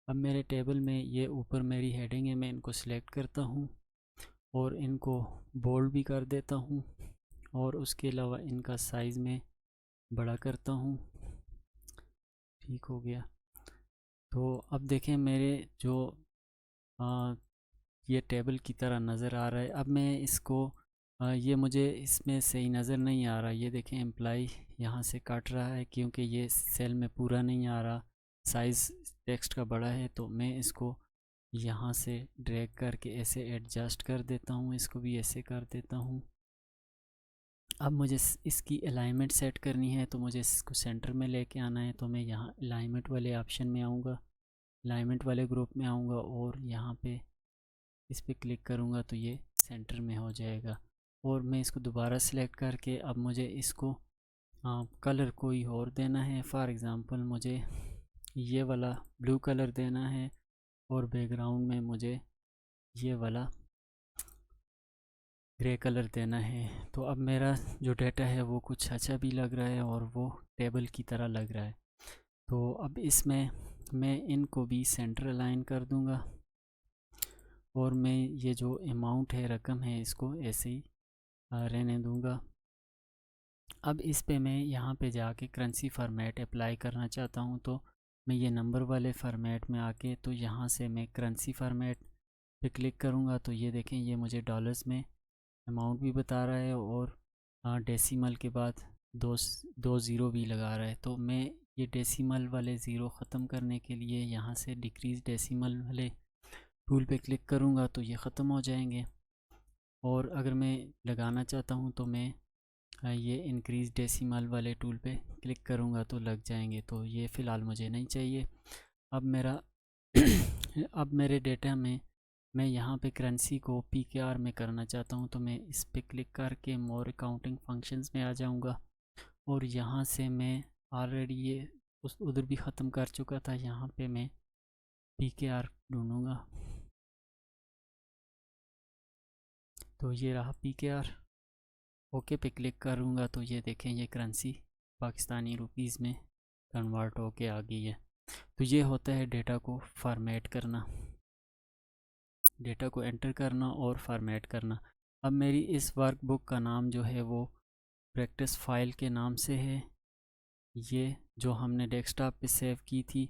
अब मेरे टेबल में ये ऊपर मेरी हेडिंग है, मैं इनको सिलेक्ट करता हूँ और इनको बोल्ड भी कर देता हूँ और उसके अलावा इनका साइज़ में बड़ा करता हूँ। ठीक हो गया। तो अब देखें मेरे जो ये टेबल की तरह नज़र आ रहा है। अब मैं इसको ये मुझे इसमें सही नज़र नहीं आ रहा, ये देखें एम्प्लॉय यहाँ से काट रहा है क्योंकि ये सेल में पूरा नहीं आ रहा, साइज़ टेक्स्ट का बड़ा है। तो मैं इसको यहाँ से ड्रैग करके ऐसे एडजस्ट कर देता हूँ, इसको भी ऐसे कर देता हूँ। अब मुझे इसकी अलाइनमेंट सेट करनी है तो मुझे इसको सेंटर में लेके आना है। तो मैं यहाँ अलाइनमेंट वाले ऑप्शन में आऊँगा, अलाइनमेंट वाले ग्रुप में आऊँगा और यहाँ पे इस पर क्लिक करूँगा तो ये सेंटर में हो जाएगा। और मैं इसको दोबारा सिलेक्ट करके अब मुझे इसको कलर कोई और देना है। फॉर एग्ज़ाम्पल मुझे ये वाला ब्लू कलर देना है और बैकग्राउंड में मुझे ये वाला ग्रे कलर देना है। तो अब मेरा जो डेटा है वो कुछ अच्छा भी लग रहा है और वो टेबल की तरह लग रहा है। तो अब इसमें मैं इनको भी सेंटर अलाइन कर दूंगा और मैं ये जो अमाउंट है, रकम है, इसको ऐसे ही रहने दूंगा। अब इस पे मैं यहाँ पे जाके करेंसी फॉर्मेट अप्लाई करना चाहता हूँ तो मैं ये नंबर वाले फॉर्मेट में आके तो यहाँ से मैं करेंसी फॉर्मेट पे क्लिक करूँगा तो ये देखें ये मुझे डॉलर्स में अमाउंट भी बता रहा है और डेसिमल के बाद दो ज़ीरो भी लगा रहा है। तो मैं ये डेसिमल वाले ज़ीरो ख़त्म करने के लिए यहाँ से डिक्रीज़ डेसिमल वाले टूल पे क्लिक करूँगा तो ये ख़त्म हो जाएंगे। और अगर मैं लगाना चाहता हूँ तो मैं ये इंक्रीज़ डेसिमल वाले टूल पे क्लिक करूँगा तो लग जाएंगे। तो ये फ़िलहाल मुझे नहीं चाहिए। अब मेरा अब मेरे डेटा में मैं यहाँ पे करेंसी को PKR में करना चाहता हूँ तो मैं इस पे क्लिक करके मोर अकाउंटिंग फंक्शंस में आ जाऊँगा। और यहाँ से मैं ऑलरेडी ये उधर भी ख़त्म कर चुका था। यहाँ पे मैं PKR ढूँढूँगा तो ये रहा PKR। ओके पे क्लिक करूँगा तो ये देखें ये करेंसी पाकिस्तानी रुपीज़ में कन्वर्ट होके आ गई है। तो ये होता है डेटा को फॉर्मेट करना, डेटा को एंटर करना और फॉर्मेट करना। अब मेरी इस वर्कबुक का नाम जो है वो प्रैक्टिस फाइल के नाम से है, ये जो हमने डेस्कटॉप पे सेव की थी।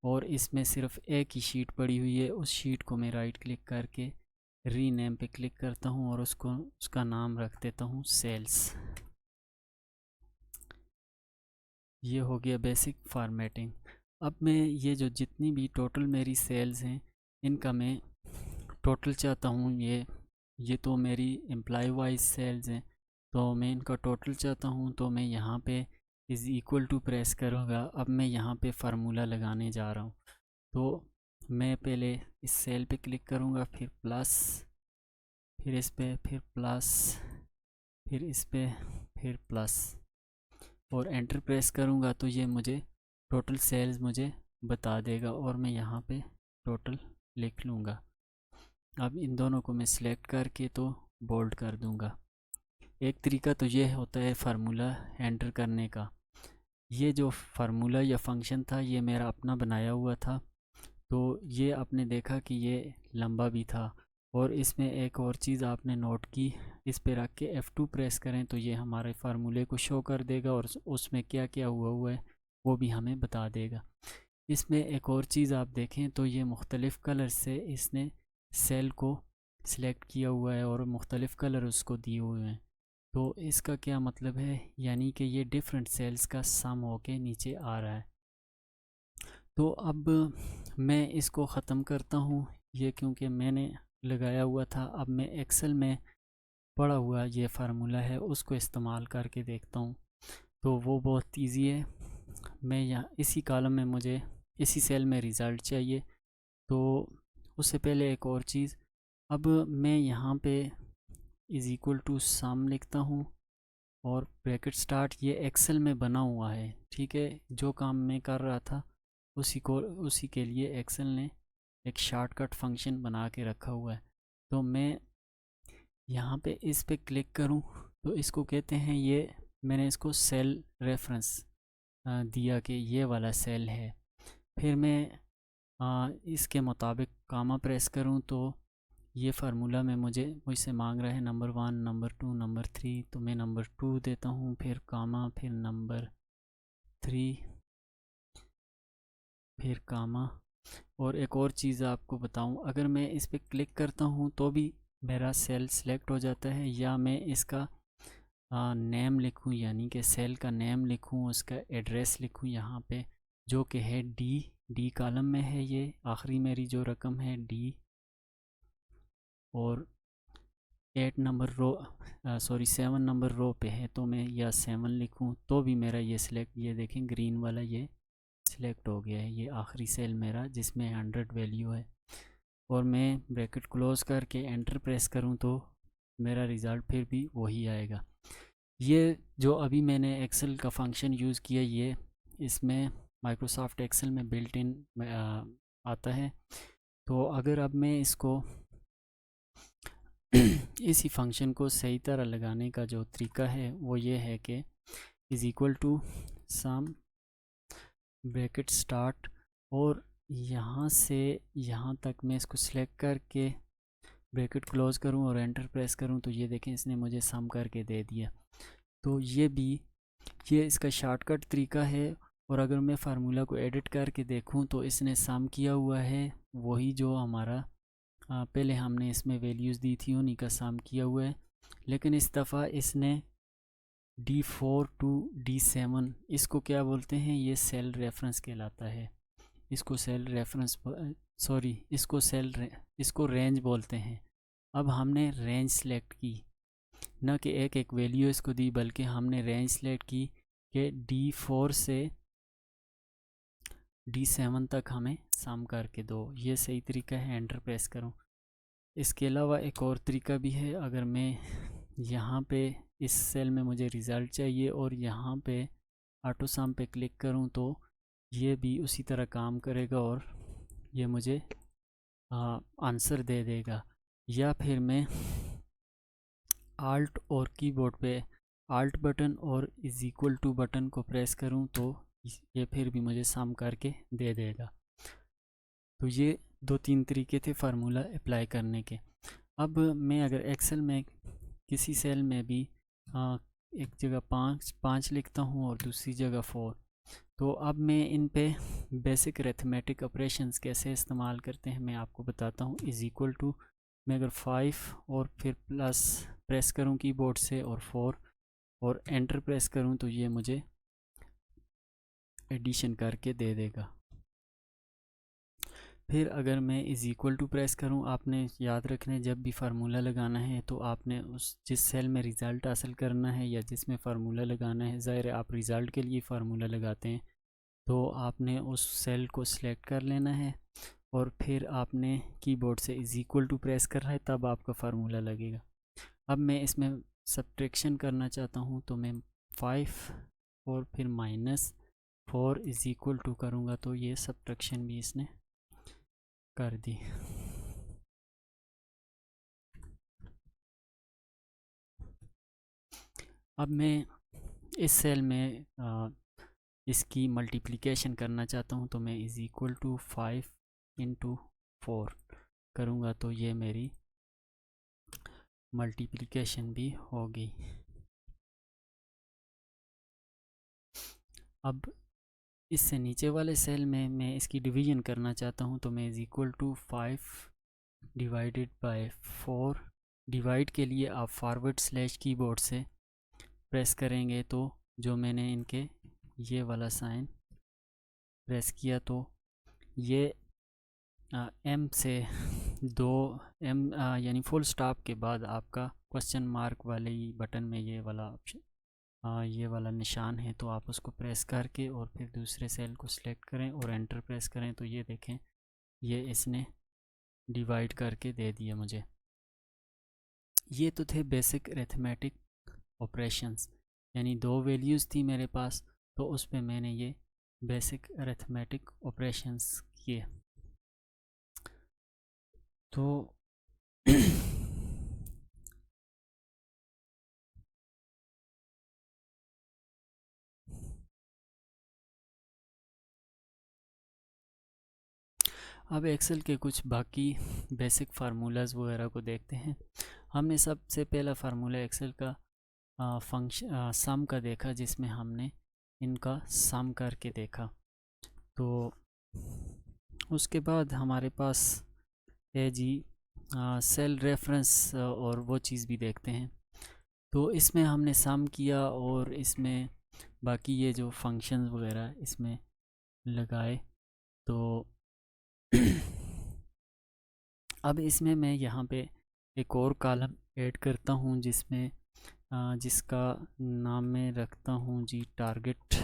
और इसमें सिर्फ एक ही शीट पड़ी हुई है। उस शीट को मैं राइट क्लिक करके रीनेम पे क्लिक करता हूँ और उसका नाम रख देता हूँ सेल्स। ये हो गया बेसिक फॉर्मेटिंग। अब मैं ये जो जितनी भी टोटल मेरी सेल्स हैं इनका मैं टोटल चाहता हूँ। ये तो मेरी एम्प्लॉय वाइज सेल्स हैं तो मैं इनका टोटल चाहता हूँ। तो मैं यहाँ पे इज़ इक्वल टू प्रेस करूँगा। अब मैं यहाँ पे फार्मूला लगाने जा रहा हूँ तो मैं पहले इस सेल पे क्लिक करूँगा, फिर प्लस, फिर इस पे, फिर प्लस, फिर इस पे, फिर प्लस और एंटर प्रेस करूँगा तो ये मुझे टोटल सेल्स मुझे बता देगा। और मैं यहाँ पे टोटल लिख लूँगा। अब इन दोनों को मैं सिलेक्ट करके तो बोल्ड कर दूँगा। एक तरीका तो ये होता है फार्मूला एंटर करने का। ये जो फार्मूला या फंक्शन था ये मेरा अपना बनाया हुआ था तो ये आपने देखा कि ये लंबा भी था। और इसमें एक और चीज़ आपने नोट की, इस पे रख के F2 प्रेस करें तो ये हमारे फार्मूले को शो कर देगा और उसमें क्या क्या हुआ है वो भी हमें बता देगा। इसमें एक और चीज़ आप देखें तो ये मुख्तलिफ़ कलर से इसने सेल को सिलेक्ट किया हुआ है और मुख्तलिफ़ कलर उसको दिए हुए हैं। तो इसका क्या मतलब है, यानी कि ये डिफरेंट सेल्स का सम होके नीचे आ रहा है। तो अब मैं इसको ख़त्म करता हूँ ये, क्योंकि मैंने लगाया हुआ था। अब मैं एक्सेल में पड़ा हुआ ये फार्मूला है उसको इस्तेमाल करके देखता हूँ तो वो बहुत इजी है। मैं यहाँ इसी कॉलम में मुझे इसी सेल में रिज़ल्ट चाहिए। तो उससे पहले एक और चीज़, अब मैं यहाँ पे इज़ इक्वल टू सम लिखता हूँ और ब्रैकेट स्टार्ट। ये एक्सेल में बना हुआ है, ठीक है। जो काम मैं कर रहा था उसी के लिए एक्सेल ने एक शॉर्टकट फंक्शन बना के रखा हुआ है। तो मैं यहाँ पे इस पे क्लिक करूँ तो इसको कहते हैं, ये मैंने इसको सेल रेफरेंस दिया कि ये वाला सेल है। फिर मैं इसके मुताबिक कामा प्रेस करूँ तो ये फार्मूला में मुझसे मांग रहा है नंबर 1, नंबर 2, नंबर 3। तो मैं नंबर 2 देता हूँ, फिर कामा, फिर नंबर 3, फिर कामा। और एक और चीज़ आपको बताऊँ, अगर मैं इस पर क्लिक करता हूँ तो भी मेरा सेल सिलेक्ट हो जाता है, या मैं इसका नेम लिखूँ, यानी कि सेल का नेम लिखूँ, उसका एड्रेस लिखूँ यहाँ पे, जो कि है डी कॉलम में है। ये आखिरी मेरी जो रकम है डी, और 7 नंबर रो पे है तो मैं या 7 लिखूँ तो भी मेरा ये सिलेक्ट, ये देखें ग्रीन वाला ये सिलेक्ट हो गया है। ये आखिरी सेल मेरा जिसमें 100 वैल्यू है। और मैं ब्रैकेट क्लोज करके एंटर प्रेस करूं तो मेरा रिज़ल्ट फिर भी वही आएगा। ये जो अभी मैंने एक्सेल का फंक्शन यूज़ किया, ये इसमें माइक्रोसॉफ्ट एक्सेल में बिल्ट इन आता है। तो अगर अब मैं इसको इसी फंक्शन को सही तरह लगाने का जो तरीका है वो ये है कि is equal to sum bracket start, और यहाँ से यहाँ तक मैं इसको सिलेक्ट करके ब्रैकेट क्लोज करूँ और एंटर प्रेस करूँ तो ये देखें इसने मुझे सम करके दे दिया। तो ये इसका शॉर्टकट तरीका है। और अगर मैं फार्मूला को एडिट करके देखूँ तो इसने सम किया हुआ है, वही जो हमारा पहले हमने इसमें वैल्यूज़ दी थी उन्हीं का सम किया हुआ है। लेकिन इस दफ़ा इसने D4 टू D7 इसको क्या बोलते हैं, ये सेल रेफरेंस कहलाता है। इसको सेल रेफरेंस सॉरी इसको रेंज बोलते हैं। अब हमने रेंज सेलेक्ट की, न कि एक एक वैल्यू इसको दी, बल्कि हमने रेंज सेलेक्ट की कि D4 से D7 तक हमें सम करके दो। ये सही तरीका है, एंटर प्रेस करूँ। इसके अलावा एक और तरीका भी है, अगर मैं यहाँ पे इस सेल में मुझे रिज़ल्ट चाहिए और यहाँ पे ऑटो सम पे क्लिक करूँ तो ये भी उसी तरह काम करेगा और ये मुझे आंसर दे देगा। या फिर मैं आल्ट और कीबोर्ड पे आल्ट बटन और इज़ इक्वल टू बटन को प्रेस करूं तो ये फिर भी मुझे सम करके दे देगा। तो ये 2-3 तरीके थे फार्मूला अप्लाई करने के। अब मैं अगर एक्सेल में किसी सेल में भी एक जगह 5 लिखता हूँ और दूसरी जगह 4, तो अब मैं इन पे बेसिक अरिथमेटिक ऑपरेशंस कैसे इस्तेमाल करते हैं मैं आपको बताता हूँ। इज़ इक्वल टू मैं अगर 5 और फिर प्लस प्रेस करूँ कीबोर्ड से और 4 और एंटर प्रेस करूँ तो ये मुझे एडिशन करके दे देगा। फिर अगर मैं इज़ इक्वल टू प्रेस करूं, आपने याद रखना है जब भी फार्मूला लगाना है तो आपने उस जिस सेल में रिज़ल्ट हासिल करना है या जिसमें फार्मूला लगाना है, ज़ाहिर है आप रिज़ल्ट के लिए फार्मूला लगाते हैं, तो आपने उस सेल को सिलेक्ट कर लेना है और फिर आपने कीबोर्ड से इज़ इक्वल टू प्रेस करना है, तब आपका फार्मूला लगेगा। अब मैं इसमें सब्ट्रैक्शन करना चाहता हूँ तो मैं 5 और फिर -4 इज़ इक्वल टू करूँगा तो ये सब्ट्रैक्शन भी इसने कर दी। अब मैं इस सेल में इसकी मल्टीप्लिकेशन करना चाहता हूँ तो मैं इज़ इक्वल टू 5 इंटू 4 करूँगा तो ये मेरी मल्टीप्लिकेशन भी होगी। अब इससे नीचे वाले सेल में मैं इसकी डिवीजन करना चाहता हूँ तो मैं is equal to 5 divided by 4, divide के लिए आप फॉरवर्ड स्लैश कीबोर्ड से प्रेस करेंगे तो जो मैंने इनके ये वाला साइन प्रेस किया तो ये एम से 2 एम यानी फुल स्टॉप के बाद आपका क्वेश्चन मार्क वाले ही बटन में ये वाला ऑप्शन ये वाला निशान है, तो आप उसको प्रेस करके और फिर दूसरे सेल को सिलेक्ट करें और एंटर प्रेस करें तो ये देखें ये इसने डिवाइड करके दे दिया मुझे। ये तो थे बेसिक अरिथमेटिक ऑपरेशंस, यानी 2 वैल्यूज़ थी मेरे पास तो उस पर मैंने ये बेसिक अरिथमेटिक ऑपरेशंस किए। तो अब एक्सेल के कुछ बाकी बेसिक फार्मूलाज वगैरह को देखते हैं। हमने सबसे पहला फार्मूला एक्सेल का फंक्शन सम का देखा, जिसमें हमने इनका सम करके देखा। तो उसके बाद हमारे पास है जी सेल रेफरेंस और वो चीज़ भी देखते हैं। तो इसमें हमने सम किया और इसमें बाकी ये जो फंक्शंस वगैरह इसमें लगाए। तो अब इसमें मैं यहाँ पे एक और कॉलम ऐड करता हूँ जिसमें जिसका नाम मैं रखता हूँ जी टारगेट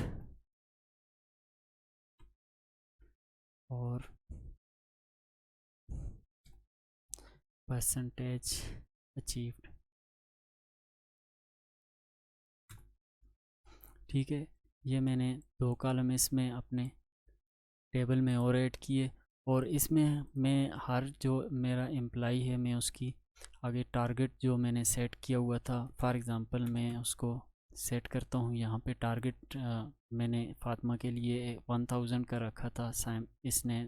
और परसेंटेज अचीव्ड। ठीक है, ये मैंने 2 कॉलम इसमें अपने टेबल में और ऐड किए और इसमें मैं हर जो मेरा एम्प्लॉई है मैं उसकी आगे टारगेट जो मैंने सेट किया हुआ था, फॉर एग्ज़ाम्पल मैं उसको सेट करता हूँ यहाँ पे टारगेट मैंने फ़ातिमा के लिए 1000 का रखा था, इसने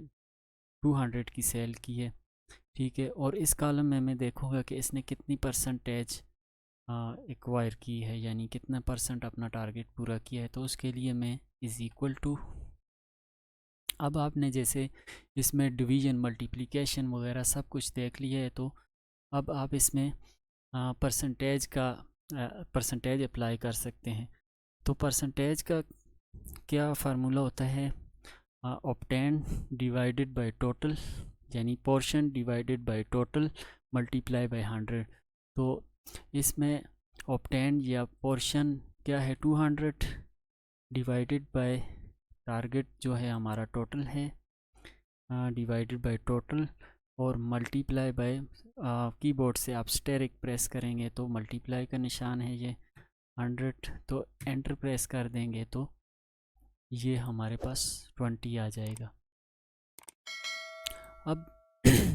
200 की सेल की है। ठीक है, और इस कॉलम में मैं देखूँगा कि इसने कितनी परसेंटेज एक्वायर की है, यानी कितना परसेंट अपना टारगेट पूरा किया है। तो उसके लिए मैं इज़ इक्वल टू, अब आपने जैसे इसमें डिवीज़न मल्टीप्लिकेशन वगैरह सब कुछ देख लिया है, तो अब आप इसमें परसेंटेज का परसेंटेज अप्लाई कर सकते हैं। तो परसेंटेज का क्या फार्मूला होता है? ऑब्टेन डिवाइडेड बाय टोटल, यानी portion divided by total multiply by 100। तो इसमें ऑब्टेन या पोर्शन क्या है? 200 डिवाइडेड बाय टारगेट जो है हमारा टोटल है, डिवाइडेड बाय टोटल, और मल्टीप्लाई बाय कीबोर्ड से आप स्टेरिक प्रेस करेंगे तो मल्टीप्लाई का निशान है ये 100, तो एंटर प्रेस कर देंगे तो ये हमारे पास 20 आ जाएगा। अब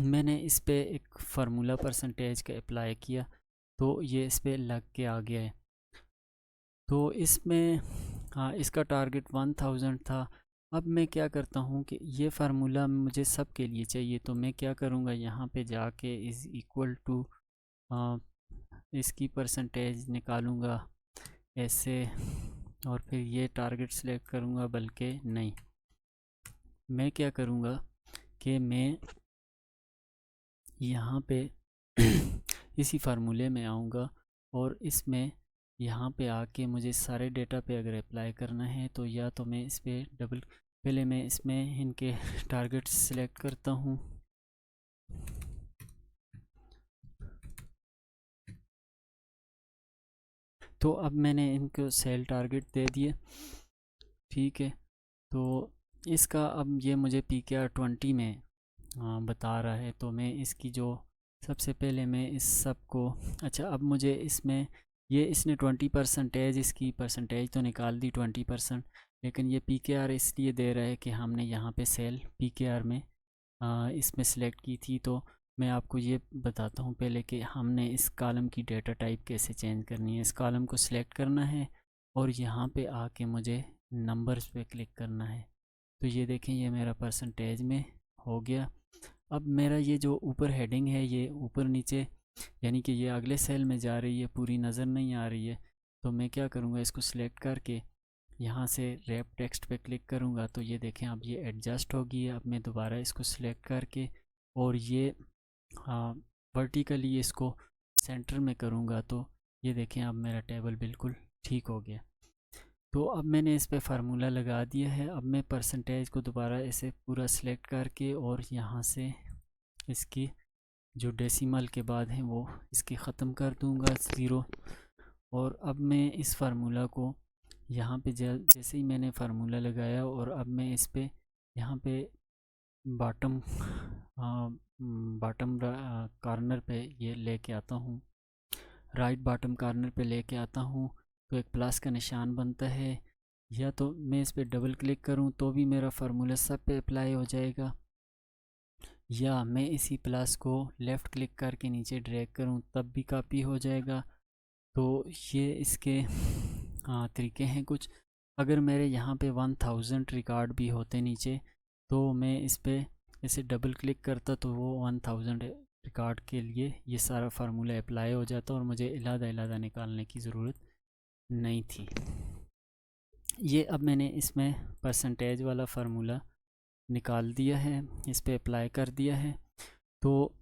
मैंने इस पे एक फार्मूला परसेंटेज का अप्लाई किया तो ये इस पे लग के आ गया है। तो इसमें इसका टारगेट 1000 था। अब मैं क्या करता हूँ कि ये फार्मूला मुझे सब के लिए चाहिए, तो मैं क्या करूँगा, यहाँ पे जाके इज़ इक्वल टू इसकी परसेंटेज निकालूँगा ऐसे, और फिर ये टारगेट सेलेक्ट करूँगा। बल्कि नहीं, मैं क्या करूँगा कि मैं यहाँ पे इसी फार्मूले में आऊँगा और इसमें यहाँ पे आके मुझे सारे डेटा पे अगर अप्लाई करना है तो या तो मैं इस पे पहले मैं इसमें इनके टारगेट सेलेक्ट करता हूँ। तो अब मैंने इनको सेल टारगेट दे दिए, ठीक है। तो इसका अब ये मुझे PKR 20 में बता रहा है, तो मैं इसकी जो सबसे पहले मैं इस सब को, अच्छा अब मुझे इसमें ये इसने 20% इसकी परसेंटेज तो निकाल दी 20%, लेकिन ये PKR इसलिए दे रहा है कि हमने यहाँ पे सेल PKR में इसमें सेलेक्ट की थी। तो मैं आपको ये बताता हूँ पहले कि हमने इस कॉलम की डेटा टाइप कैसे चेंज करनी है। इस कॉलम को सिलेक्ट करना है और यहाँ पे आके मुझे नंबर्स पे क्लिक करना है। तो ये देखें, ये मेरा परसेंटेज में हो गया। अब मेरा ये जो ऊपर हेडिंग है ये ऊपर नीचे, यानी कि ये अगले सेल में जा रही है, पूरी नज़र नहीं आ रही है। तो मैं क्या करूँगा, इसको सिलेक्ट करके यहाँ से रैप टेक्स्ट पे क्लिक करूँगा तो ये देखें अब ये एडजस्ट होगी। अब मैं दोबारा इसको सिलेक्ट करके और ये वर्टिकली इसको सेंटर में करूँगा तो ये देखें अब मेरा टेबल बिल्कुल ठीक हो गया। तो अब मैंने इस पे फार्मूला लगा दिया है। अब मैं परसेंटेज को दोबारा ऐसे पूरा सिलेक्ट करके और यहाँ से इसकी जो डेसिमल के बाद है वो इसकी ख़त्म कर दूँगा 0। और अब मैं इस फार्मूला को यहाँ पे जैसे ही मैंने फार्मूला लगाया और अब मैं इस पे यहाँ पे बॉटम कॉर्नर पे ये लेके आता हूँ, राइट बॉटम कॉर्नर पे लेके आता हूँ तो एक प्लस का निशान बनता है। या तो मैं इस पे डबल क्लिक करूँ तो भी मेरा फार्मूला सब पे अप्लाई हो जाएगा, या मैं इसी प्लस को लेफ़्ट क्लिक करके नीचे ड्रैग करूँ तब भी कॉपी हो जाएगा। तो ये इसके तरीके हैं कुछ। अगर मेरे यहाँ पे 1000 रिकॉर्ड भी होते नीचे तो मैं इस पे ऐसे डबल क्लिक करता तो वो 1000 रिकॉर्ड के लिए ये सारा फार्मूला अप्लाई हो जाता और मुझे अलग-अलग निकालने की ज़रूरत नहीं थी। ये अब मैंने इसमें परसेंटेज वाला फार्मूला निकाल दिया है, इस पे अप्लाई कर दिया है। तो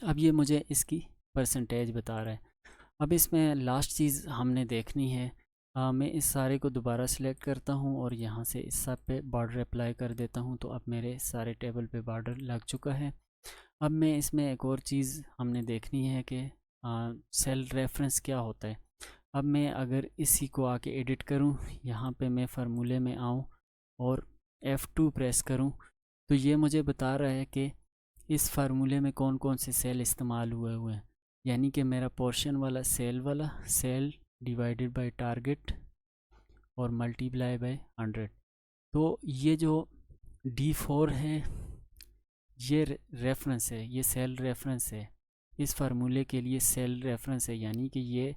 अब ये मुझे इसकी परसेंटेज बता रहा है। अब इसमें लास्ट चीज़ हमने देखनी है, मैं इस सारे को दोबारा सिलेक्ट करता हूँ और यहाँ से इस सब पे बॉर्डर अप्लाई कर देता हूँ। तो अब मेरे सारे टेबल पे बॉर्डर लग चुका है। अब मैं इसमें एक और चीज़ हमने देखनी है कि सेल रेफरेंस क्या होता है। अब मैं अगर इसी को आके एडिट करूं, यहाँ पे मैं फार्मूले में आऊं और F2 प्रेस करूं तो ये मुझे बता रहा है कि इस फार्मूले में कौन कौन से सेल इस्तेमाल हुए हैं। यानी कि मेरा पोर्शन वाला सेल डिवाइडेड बाय टारगेट और मल्टीप्लाई बाय 100। तो ये जो D4 है ये रेफरेंस है, ये सेल रेफरेंस है, इस फार्मूले के लिए सेल रेफरेंस है। यानी कि ये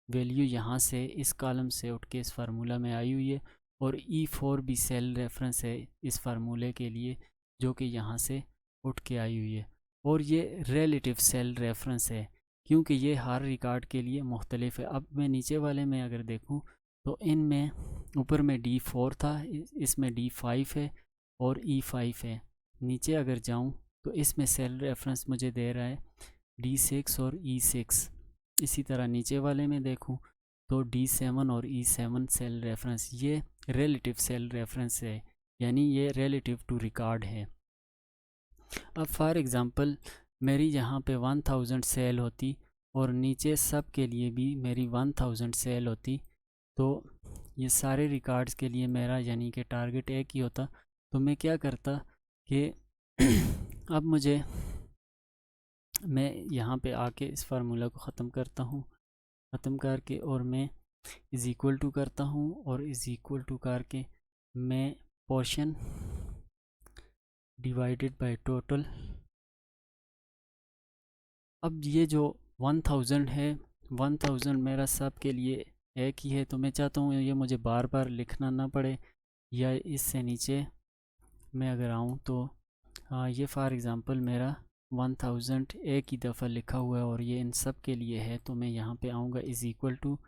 वैल्यू यहाँ से इस कॉलम से उठ के इस फार्मूला में आई हुई है। और E4 भी सेल रेफरेंस है इस फार्मूले के लिए जो कि यहाँ से उठ के आई हुई है। और ये रिलेटिव सेल रेफरेंस है क्योंकि ये हर रिकॉर्ड के लिए मुख्तलिफ है। अब मैं नीचे वाले में अगर देखूँ तो इनमें ऊपर में D4 था, इसमें D5 है और E5 है। नीचे अगर जाऊँ तो इसमें सेल रेफरेंस मुझे दे रहा है D6 और E6। इसी तरह नीचे वाले में देखूं तो D7 और E7 सेल रेफरेंस ये रिलेटिव सेल रेफरेंस है, यानी ये रिलेटिव टू रिकॉर्ड है। अब फॉर एग्ज़ाम्पल मेरी यहाँ पे 1000 सेल होती और नीचे सब के लिए भी मेरी 1000 सेल होती, तो ये सारे रिकॉर्ड्स के लिए मेरा यानी कि टारगेट एक ही होता। तो मैं क्या करता कि अब मैं यहाँ पे आके इस फार्मूला को ख़त्म करता हूँ, ख़त्म करके और मैं इज़ इक्वल टू करता हूँ, और इज़ इक्वल टू करके मैं पोर्शन डिवाइडेड बाय टोटल। अब ये जो 1000 है, 1000 मेरा सब के लिए एक ही है, तो मैं चाहता हूँ ये मुझे बार बार लिखना ना पड़े, या इससे नीचे मैं अगर आऊँ तो ये फॉर एग्ज़ाम्पल मेरा 1000 एक ही दफ़ा लिखा हुआ है और ये इन सब के लिए है। तो मैं यहाँ पे आऊँगा is equal to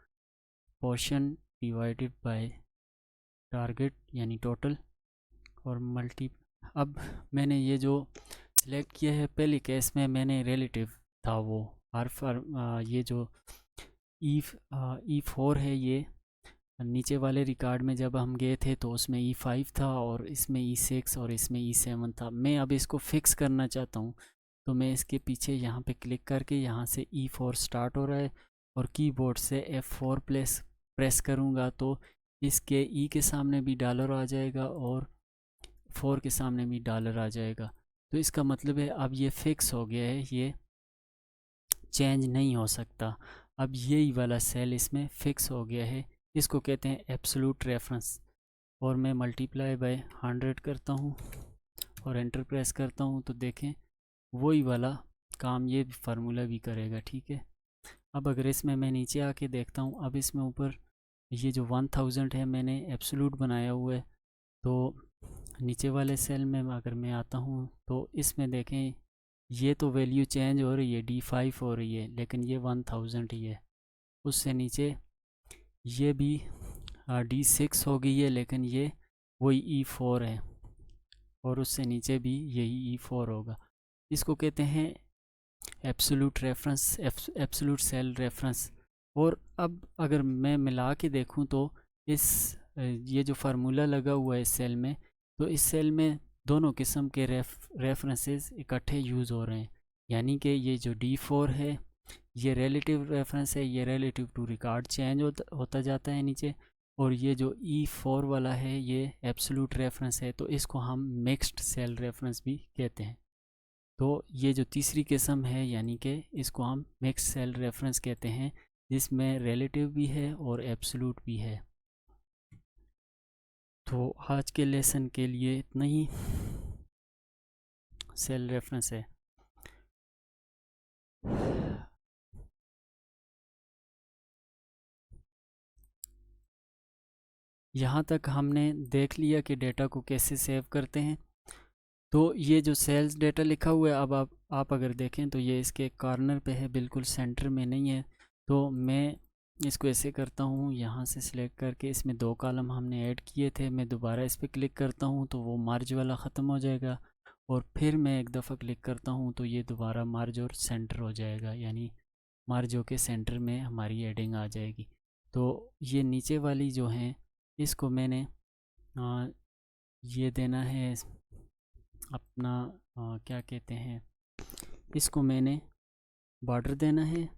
portion divided by target यानी टोटल और मल्टी। अब मैंने ये जो सिलेक्ट किया है, पहले केस में मैंने रिलेटिव था वो ये जो E4 है, ये नीचे वाले रिकॉर्ड में जब हम गए थे तो उसमें E5 था और इसमें E6 और इसमें E7 था। मैं अब इसको फिक्स करना चाहता हूँ, तो मैं इसके पीछे यहाँ पे क्लिक करके यहाँ से E4 स्टार्ट हो रहा है और कीबोर्ड से F4 प्रेस करूँगा तो इसके E के सामने भी डॉलर आ जाएगा और 4 के सामने भी डॉलर आ जाएगा। तो इसका मतलब है अब ये फिक्स हो गया है, ये चेंज नहीं हो सकता। अब यही वाला सेल इसमें फिक्स हो गया है, इसको कहते हैं एब्सोल्यूट रेफरेंस। और मैं मल्टीप्लाई बाय 100 करता हूँ और एंटर प्रेस करता हूँ, तो देखें वही वाला काम ये फार्मूला भी करेगा, ठीक है। अब अगर इसमें मैं नीचे आके देखता हूँ, अब इसमें ऊपर ये जो 1000 है मैंने एब्सोल्यूट बनाया हुआ है, तो नीचे वाले सेल में अगर मैं आता हूँ तो इसमें देखें ये तो वैल्यू चेंज हो रही है, D5 हो रही है, लेकिन ये 1000 ही है। उससे नीचे ये भी D6 हो गई है, लेकिन ये वही E4 है, और उससे नीचे भी यही E4 होगा। इसको कहते हैं absolute reference, absolute cell reference. और अब अगर मैं मिला के देखूं तो इस ये जो फार्मूला लगा हुआ है इस सेल में, तो इस सेल में दोनों किस्म के रेफरेंसेस इकट्ठे यूज़ हो रहे हैं। यानी कि ये जो D4 है ये रिलेटिव रेफरेंस है, ये रिलेटिव टू रिकॉर्ड चेंज होता जाता है नीचे, और ये जो E4 वाला है ये एब्सोल्यूट रेफरेंस है, तो इसको हम मिक्स्ड सेल रेफरेंस भी कहते हैं। तो ये जो तीसरी किस्म है यानी कि इसको हम मिक्स्ड सेल रेफरेंस कहते हैं, जिसमें रिलेटिव भी है और एब्सोल्यूट भी है। तो आज के लेसन के लिए इतना ही सेल रेफरेंस है। यहाँ तक हमने देख लिया कि डेटा को कैसे सेव करते हैं। तो ये जो सेल्स डेटा लिखा हुआ है, अब आप अगर देखें तो ये इसके कॉर्नर पे है, बिल्कुल सेंटर में नहीं है। तो मैं इसको ऐसे करता हूँ, यहाँ से सिलेक्ट करके इसमें 2 कॉलम हमने ऐड किए थे, मैं दोबारा इस पर क्लिक करता हूँ तो वो मार्ज वाला ख़त्म हो जाएगा, और फिर मैं एक दफ़ा क्लिक करता हूँ तो ये दोबारा मार्ज और सेंटर हो जाएगा, यानी मार्ज होके सेंटर में हमारी एडिंग आ जाएगी। तो ये नीचे वाली जो हैं इसको मैंने ये देना है अपना क्या कहते हैं, इसको मैंने बॉर्डर देना है,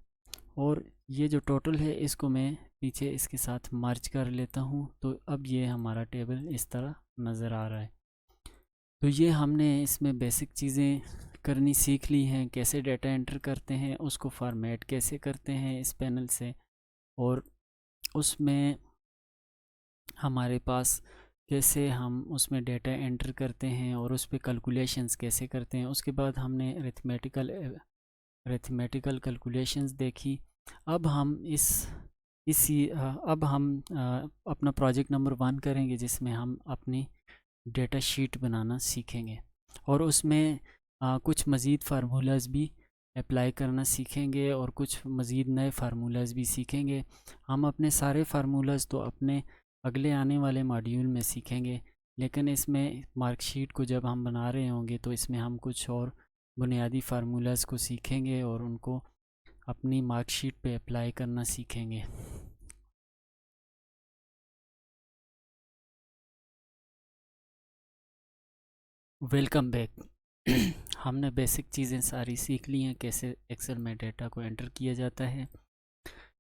और ये जो टोटल है इसको मैं पीछे इसके साथ मर्ज कर लेता हूँ। तो अब ये हमारा टेबल इस तरह नज़र आ रहा है। तो ये हमने इसमें बेसिक चीज़ें करनी सीख ली हैं, कैसे डाटा एंटर करते हैं, उसको फॉर्मेट कैसे करते हैं इस पैनल से, और उसमें हमारे पास कैसे हम उसमें डेटा एंटर करते हैं और उस पर कैलकुलेशंस कैसे करते हैं। उसके बाद हमने अरिथमेटिकल कैलकुलेशंस देखी। अब हम अब हम अपना प्रोजेक्ट नंबर 1 करेंगे, जिसमें हम अपनी डेटा शीट बनाना सीखेंगे, और उसमें कुछ मज़ीद फार्मूलाज भी अप्लाई करना सीखेंगे और कुछ मज़ीद नए फार्मूलाज भी सीखेंगे। हम अपने सारे फार्मूलाज तो अपने अगले आने वाले मॉड्यूल में सीखेंगे, लेकिन इसमें मार्कशीट को जब हम बना रहे होंगे तो इसमें हम कुछ और बुनियादी फार्मूलाज को सीखेंगे और उनको अपनी मार्कशीट पे अप्लाई करना सीखेंगे। Welcome back. हमने बेसिक चीज़ें सारी सीख ली हैं, कैसे एक्सेल में डेटा को एंटर किया जाता है,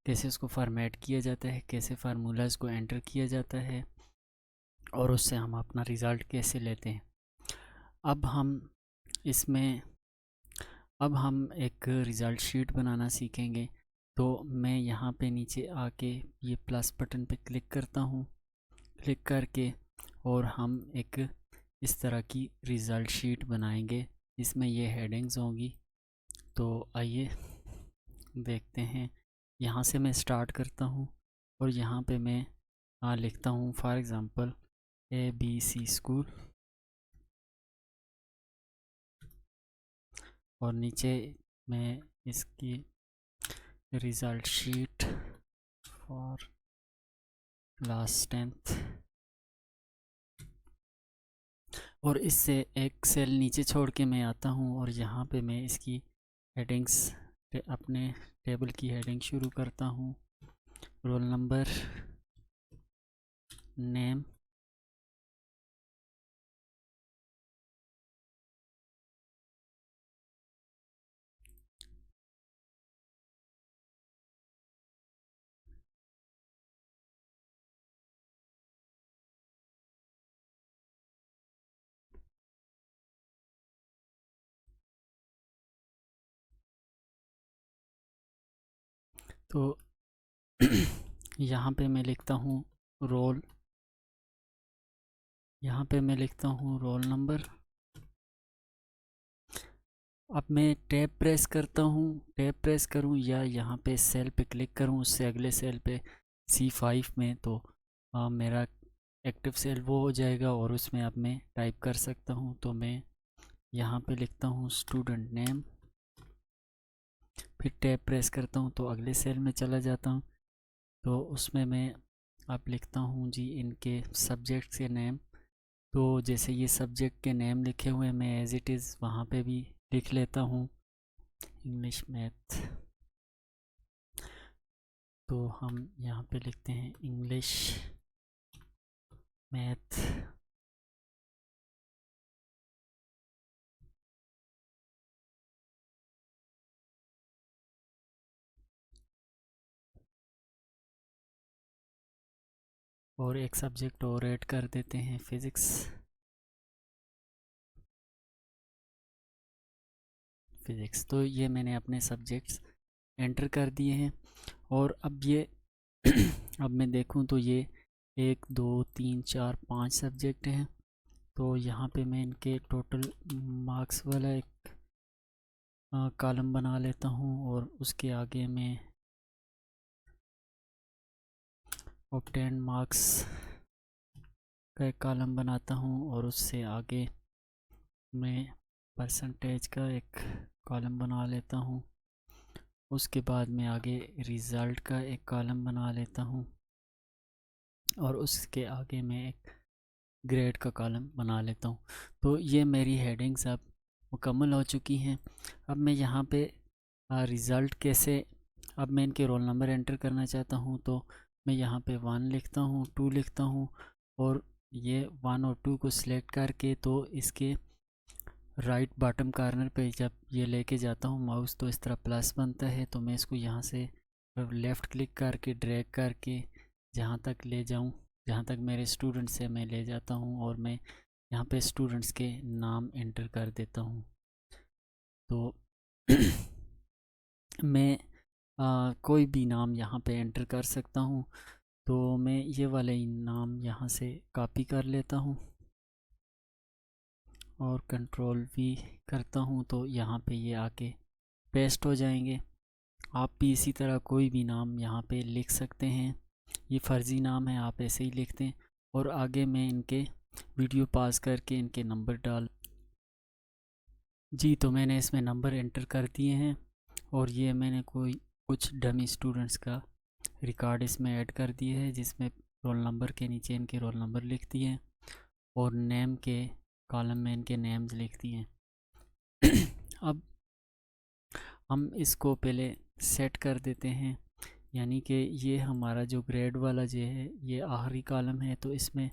कैसे उसको फॉर्मेट किया जाता है, कैसे फार्मूलाज को एंटर किया जाता है और उससे हम अपना रिज़ल्ट कैसे लेते हैं। अब हम इसमें अब हम एक रिज़ल्ट शीट बनाना सीखेंगे। तो मैं यहाँ पे नीचे आके ये प्लस बटन पे क्लिक करता हूँ। क्लिक करके और हम एक इस तरह की रिज़ल्ट शीट बनाएंगे। इसमें ये हेडिंग्स होंगी। तो आइए देखते हैं। यहाँ से मैं स्टार्ट करता हूँ और यहाँ पे मैं लिखता हूँ फॉर एग्ज़ाम्पल ABC स्कूल और नीचे मैं इसकी result sheet for class 10th और इससे एक सेल नीचे छोड़ के मैं आता हूँ और यहाँ पे मैं इसकी हेडिंग्स अपने टेबल की हेडिंग शुरू करता हूँ। रोल नंबर, नेम, तो यहाँ पे मैं लिखता हूँ रोल, यहाँ पे मैं लिखता हूँ रोल नंबर। अब मैं टैब प्रेस करता हूँ, टैब प्रेस करूँ या यहाँ पे सेल पे क्लिक करूँ, उससे अगले सेल पे C5 में, तो मेरा एक्टिव सेल वो हो जाएगा और उसमें अब मैं टाइप कर सकता हूँ। तो मैं यहाँ पे लिखता हूँ स्टूडेंट नेम, फिर टैब प्रेस करता हूँ तो अगले सेल में चला जाता हूँ। तो उसमें मैं अब लिखता हूँ जी इनके सब्जेक्ट के नेम। तो जैसे ये सब्जेक्ट के नेम लिखे हुए हैं मैं एज इट इज़ वहाँ पे भी लिख लेता हूँ, इंग्लिश मैथ। तो हम यहाँ पे लिखते हैं इंग्लिश मैथ और एक सब्जेक्ट और ऐड कर देते हैं फिज़िक्स। तो ये मैंने अपने सब्जेक्ट्स एंटर कर दिए हैं और अब ये अब मैं देखूं तो ये 1 2 3 4 5 सब्जेक्ट हैं। तो यहाँ पे मैं इनके टोटल मार्क्स वाला एक कॉलम बना लेता हूँ और उसके आगे मैं ऑब्टेन मार्क्स का एक कॉलम बनाता हूँ और उससे आगे मैं परसेंटेज का एक कॉलम बना लेता हूँ। उसके बाद मैं आगे रिज़ल्ट का एक कॉलम बना लेता हूँ और उसके आगे मैं एक ग्रेड का कॉलम बना लेता हूँ। तो ये मेरी हेडिंग्स अब मुकम्मल हो चुकी हैं। अब मैं यहाँ पे रिज़ल्ट कैसे, अब मैं इनके रोल नंबर एंटर करना चाहता हूँ तो मैं यहाँ पे 1 लिखता हूँ, 2 लिखता हूँ और ये 1 और 2 को सिलेक्ट करके तो इसके राइट बॉटम कॉर्नर पे जब ये लेके जाता हूँ माउस तो इस तरह प्लस बनता है। तो मैं इसको यहाँ से लेफ़्ट क्लिक करके ड्रैग करके जहाँ तक ले जाऊँ, जहाँ तक मेरे स्टूडेंट्स से मैं ले जाता हूँ और मैं यहाँ पे स्टूडेंट्स के नाम एंटर कर देता हूँ। तो मैं कोई भी नाम यहाँ पे एंटर कर सकता हूँ। तो मैं ये वाले नाम यहाँ से कॉपी कर लेता हूँ और कंट्रोल V करता हूँ तो यहाँ पे ये आके पेस्ट हो जाएंगे। आप भी इसी तरह कोई भी नाम यहाँ पे लिख सकते हैं, ये फ़र्ज़ी नाम है आप ऐसे ही लिखते हैं। और आगे मैं इनके वीडियो पॉज करके इनके नंबर डाल जी। तो मैंने इसमें नंबर एंटर कर दिए हैं और ये मैंने कुछ डमी स्टूडेंट्स का रिकॉर्ड इसमें ऐड कर दिए है जिसमें रोल नंबर के नीचे इनके रोल नंबर लिख दिए हैं और नेम के कॉलम में इनके नेम्स लिख दिए हैं। अब हम इसको पहले सेट कर देते हैं, यानी कि ये हमारा जो ग्रेड वाला जो है ये आखिरी कॉलम है। तो इसमें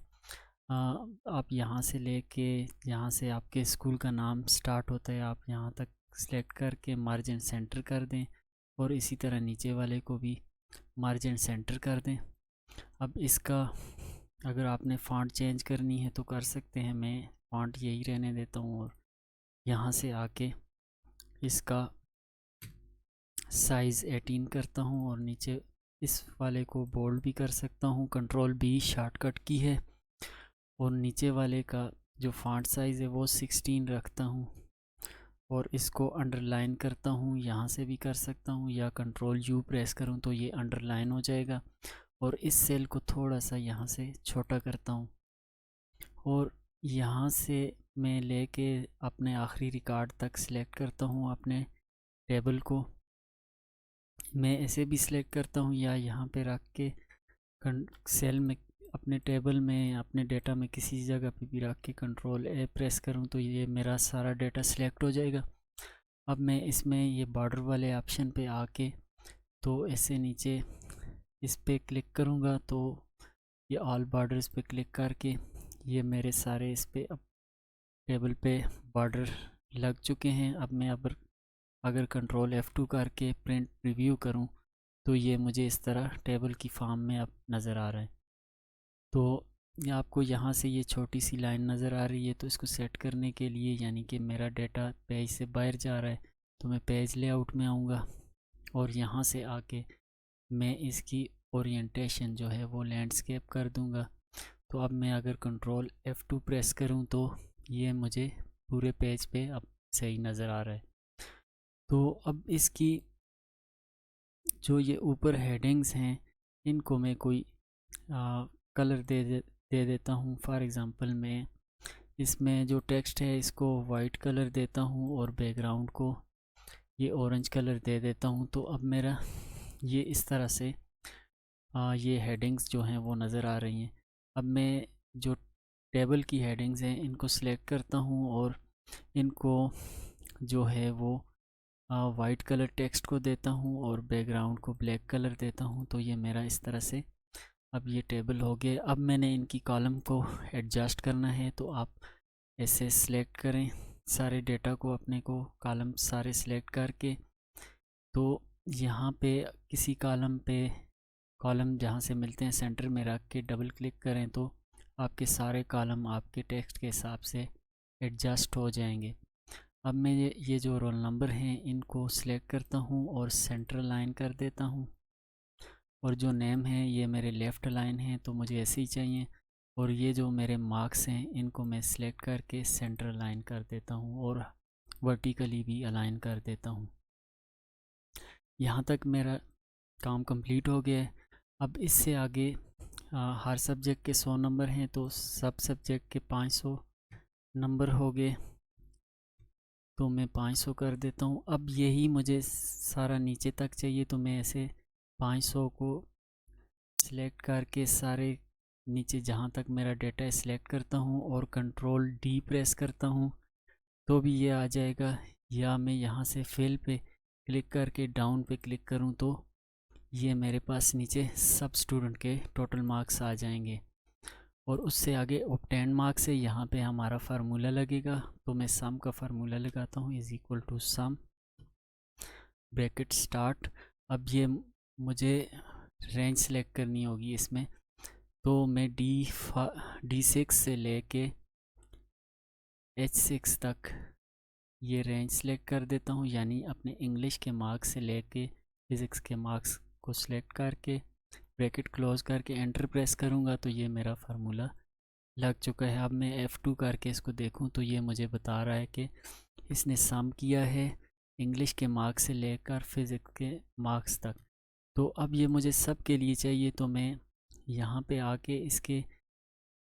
आप यहाँ से लेके यहाँ से आपके स्कूल का नाम स्टार्ट होता है, आप यहाँ तक सिलेक्ट करके मार्जिन सेंटर कर दें, और इसी तरह नीचे वाले को भी मार्जिन सेंटर कर दें। अब इसका अगर आपने फ़ॉन्ट चेंज करनी है तो कर सकते हैं, मैं फ़ॉन्ट यही रहने देता हूँ। और यहाँ से आके इसका साइज़ 18 करता हूँ, और नीचे इस वाले को बोल्ड भी कर सकता हूँ, कंट्रोल बी शॉर्टकट की है। और नीचे वाले का जो फ़ॉन्ट साइज़ है वो 16 रखता हूँ, और इसको अंडरलाइन करता हूँ, यहाँ से भी कर सकता हूँ, या कंट्रोल यू प्रेस करूँ तो ये अंडरलाइन हो जाएगा। और इस सेल को थोड़ा सा यहाँ से छोटा करता हूँ, और यहाँ से मैं लेके अपने आखिरी रिकॉर्ड तक सिलेक्ट करता हूँ अपने टेबल को। मैं ऐसे भी सिलेक्ट करता हूँ, या यहाँ पे रख के सेल में अपने टेबल में अपने डेटा में किसी जगह पे भी रख के कंट्रोल ए प्रेस करूँ तो ये मेरा सारा डेटा सिलेक्ट हो जाएगा। अब मैं इसमें ये बॉर्डर वाले ऑप्शन पे आके तो ऐसे नीचे इस पे क्लिक करूँगा, तो ये ऑल बॉर्डर्स पे क्लिक करके ये मेरे सारे इस पे अब टेबल पे बॉर्डर लग चुके हैं। अब मैं अगर कंट्रोल F2 करके प्रिंट प्रीव्यू करूं तो ये मुझे इस तरह टेबल की फॉर्म में अब नज़र आ रहा है। तो ये आपको यहाँ से ये छोटी सी लाइन नज़र आ रही है, तो इसको सेट करने के लिए, यानी कि मेरा डेटा पेज से बाहर जा रहा है, तो मैं पेज लेआउट में आऊँगा, और यहाँ से आके मैं इसकी ओरिएंटेशन जो है वो लैंडस्केप कर दूँगा। तो अब मैं अगर कंट्रोल F2 प्रेस करूँ तो ये मुझे पूरे पेज पे अब सही नज़र आ रहा है। तो अब इसकी जो ये ऊपर हेडिंग्स हैं इनको मैं कोई कलर दे देता हूँ। फॉर एग्ज़ाम्पल मैं इसमें जो टेक्स्ट है इसको वाइट कलर देता हूँ, और बैकग्राउंड को ये ऑरेंज कलर दे देता हूँ। तो अब मेरा ये इस तरह से ये हेडिंग्स जो हैं वो नज़र आ रही हैं। अब मैं जो टेबल की हेडिंग्स हैं इनको सिलेक्ट करता हूँ, और इनको जो है वो वाइट कलर टेक्स्ट को देता हूँ, और बैकग्राउंड को ब्लैक कलर देता हूँ। तो ये मेरा इस तरह से अब ये टेबल हो गए। अब मैंने इनकी कॉलम को एडजस्ट करना है, तो आप ऐसे सिलेक्ट करें सारे डेटा को, अपने को कॉलम सारे सिलेक्ट करके, तो यहाँ पे किसी कॉलम जहाँ से मिलते हैं सेंटर में रख के डबल क्लिक करें तो आपके सारे कॉलम आपके टेक्स्ट के हिसाब से एडजस्ट हो जाएंगे। अब मैं ये जो रोल नंबर हैं इनको सिलेक्ट करता हूँ और सेंटर लाइन कर देता हूँ, और जो नेम है ये मेरे लेफ़्ट लाइन है तो मुझे ऐसे ही चाहिए। और ये जो मेरे मार्क्स हैं इनको मैं सिलेक्ट करके सेंटर लाइन कर देता हूँ, और वर्टिकली भी अलाइन कर देता हूँ। यहाँ तक मेरा काम कंप्लीट हो गया है। अब इससे आगे हर सब्जेक्ट के 100 नंबर हैं, तो सब सब्जेक्ट के 500 नंबर हो गए, तो मैं 500 कर देता हूँ। अब यही मुझे सारा नीचे तक चाहिए, तो मैं ऐसे 500 को सिलेक्ट करके सारे नीचे जहाँ तक मेरा डेटा है सिलेक्ट करता हूँ, और कंट्रोल डी प्रेस करता हूँ तो भी ये आ जाएगा। या मैं यहाँ से फिल पे क्लिक करके डाउन पे क्लिक करूँ तो ये मेरे पास नीचे सब स्टूडेंट के टोटल मार्क्स आ जाएंगे। और उससे आगे ऑब्टेन मार्क्स है, यहाँ पे हमारा फार्मूला लगेगा, तो मैं सम का फार्मूला लगाता हूँ, is equal to sum bracket start. अब ये मुझे रेंज सेलेक्ट करनी होगी इसमें, तो मैं D6 से लेके H6 तक ये रेंज सेलेक्ट कर देता हूँ, यानी अपने इंग्लिश के मार्क्स से लेके फिज़िक्स के मार्क्स को सिलेक्ट करके ब्रैकेट क्लोज करके एंटर प्रेस करूँगा तो ये मेरा फार्मूला लग चुका है। अब मैं F2 करके इसको देखूँ तो ये मुझे बता रहा है कि इसने सम किया है इंग्लिश के मार्क्स से लेकर फिज़िक्स के मार्क्स तक। तो अब ये मुझे सब के लिए चाहिए, तो मैं यहाँ पे आके इसके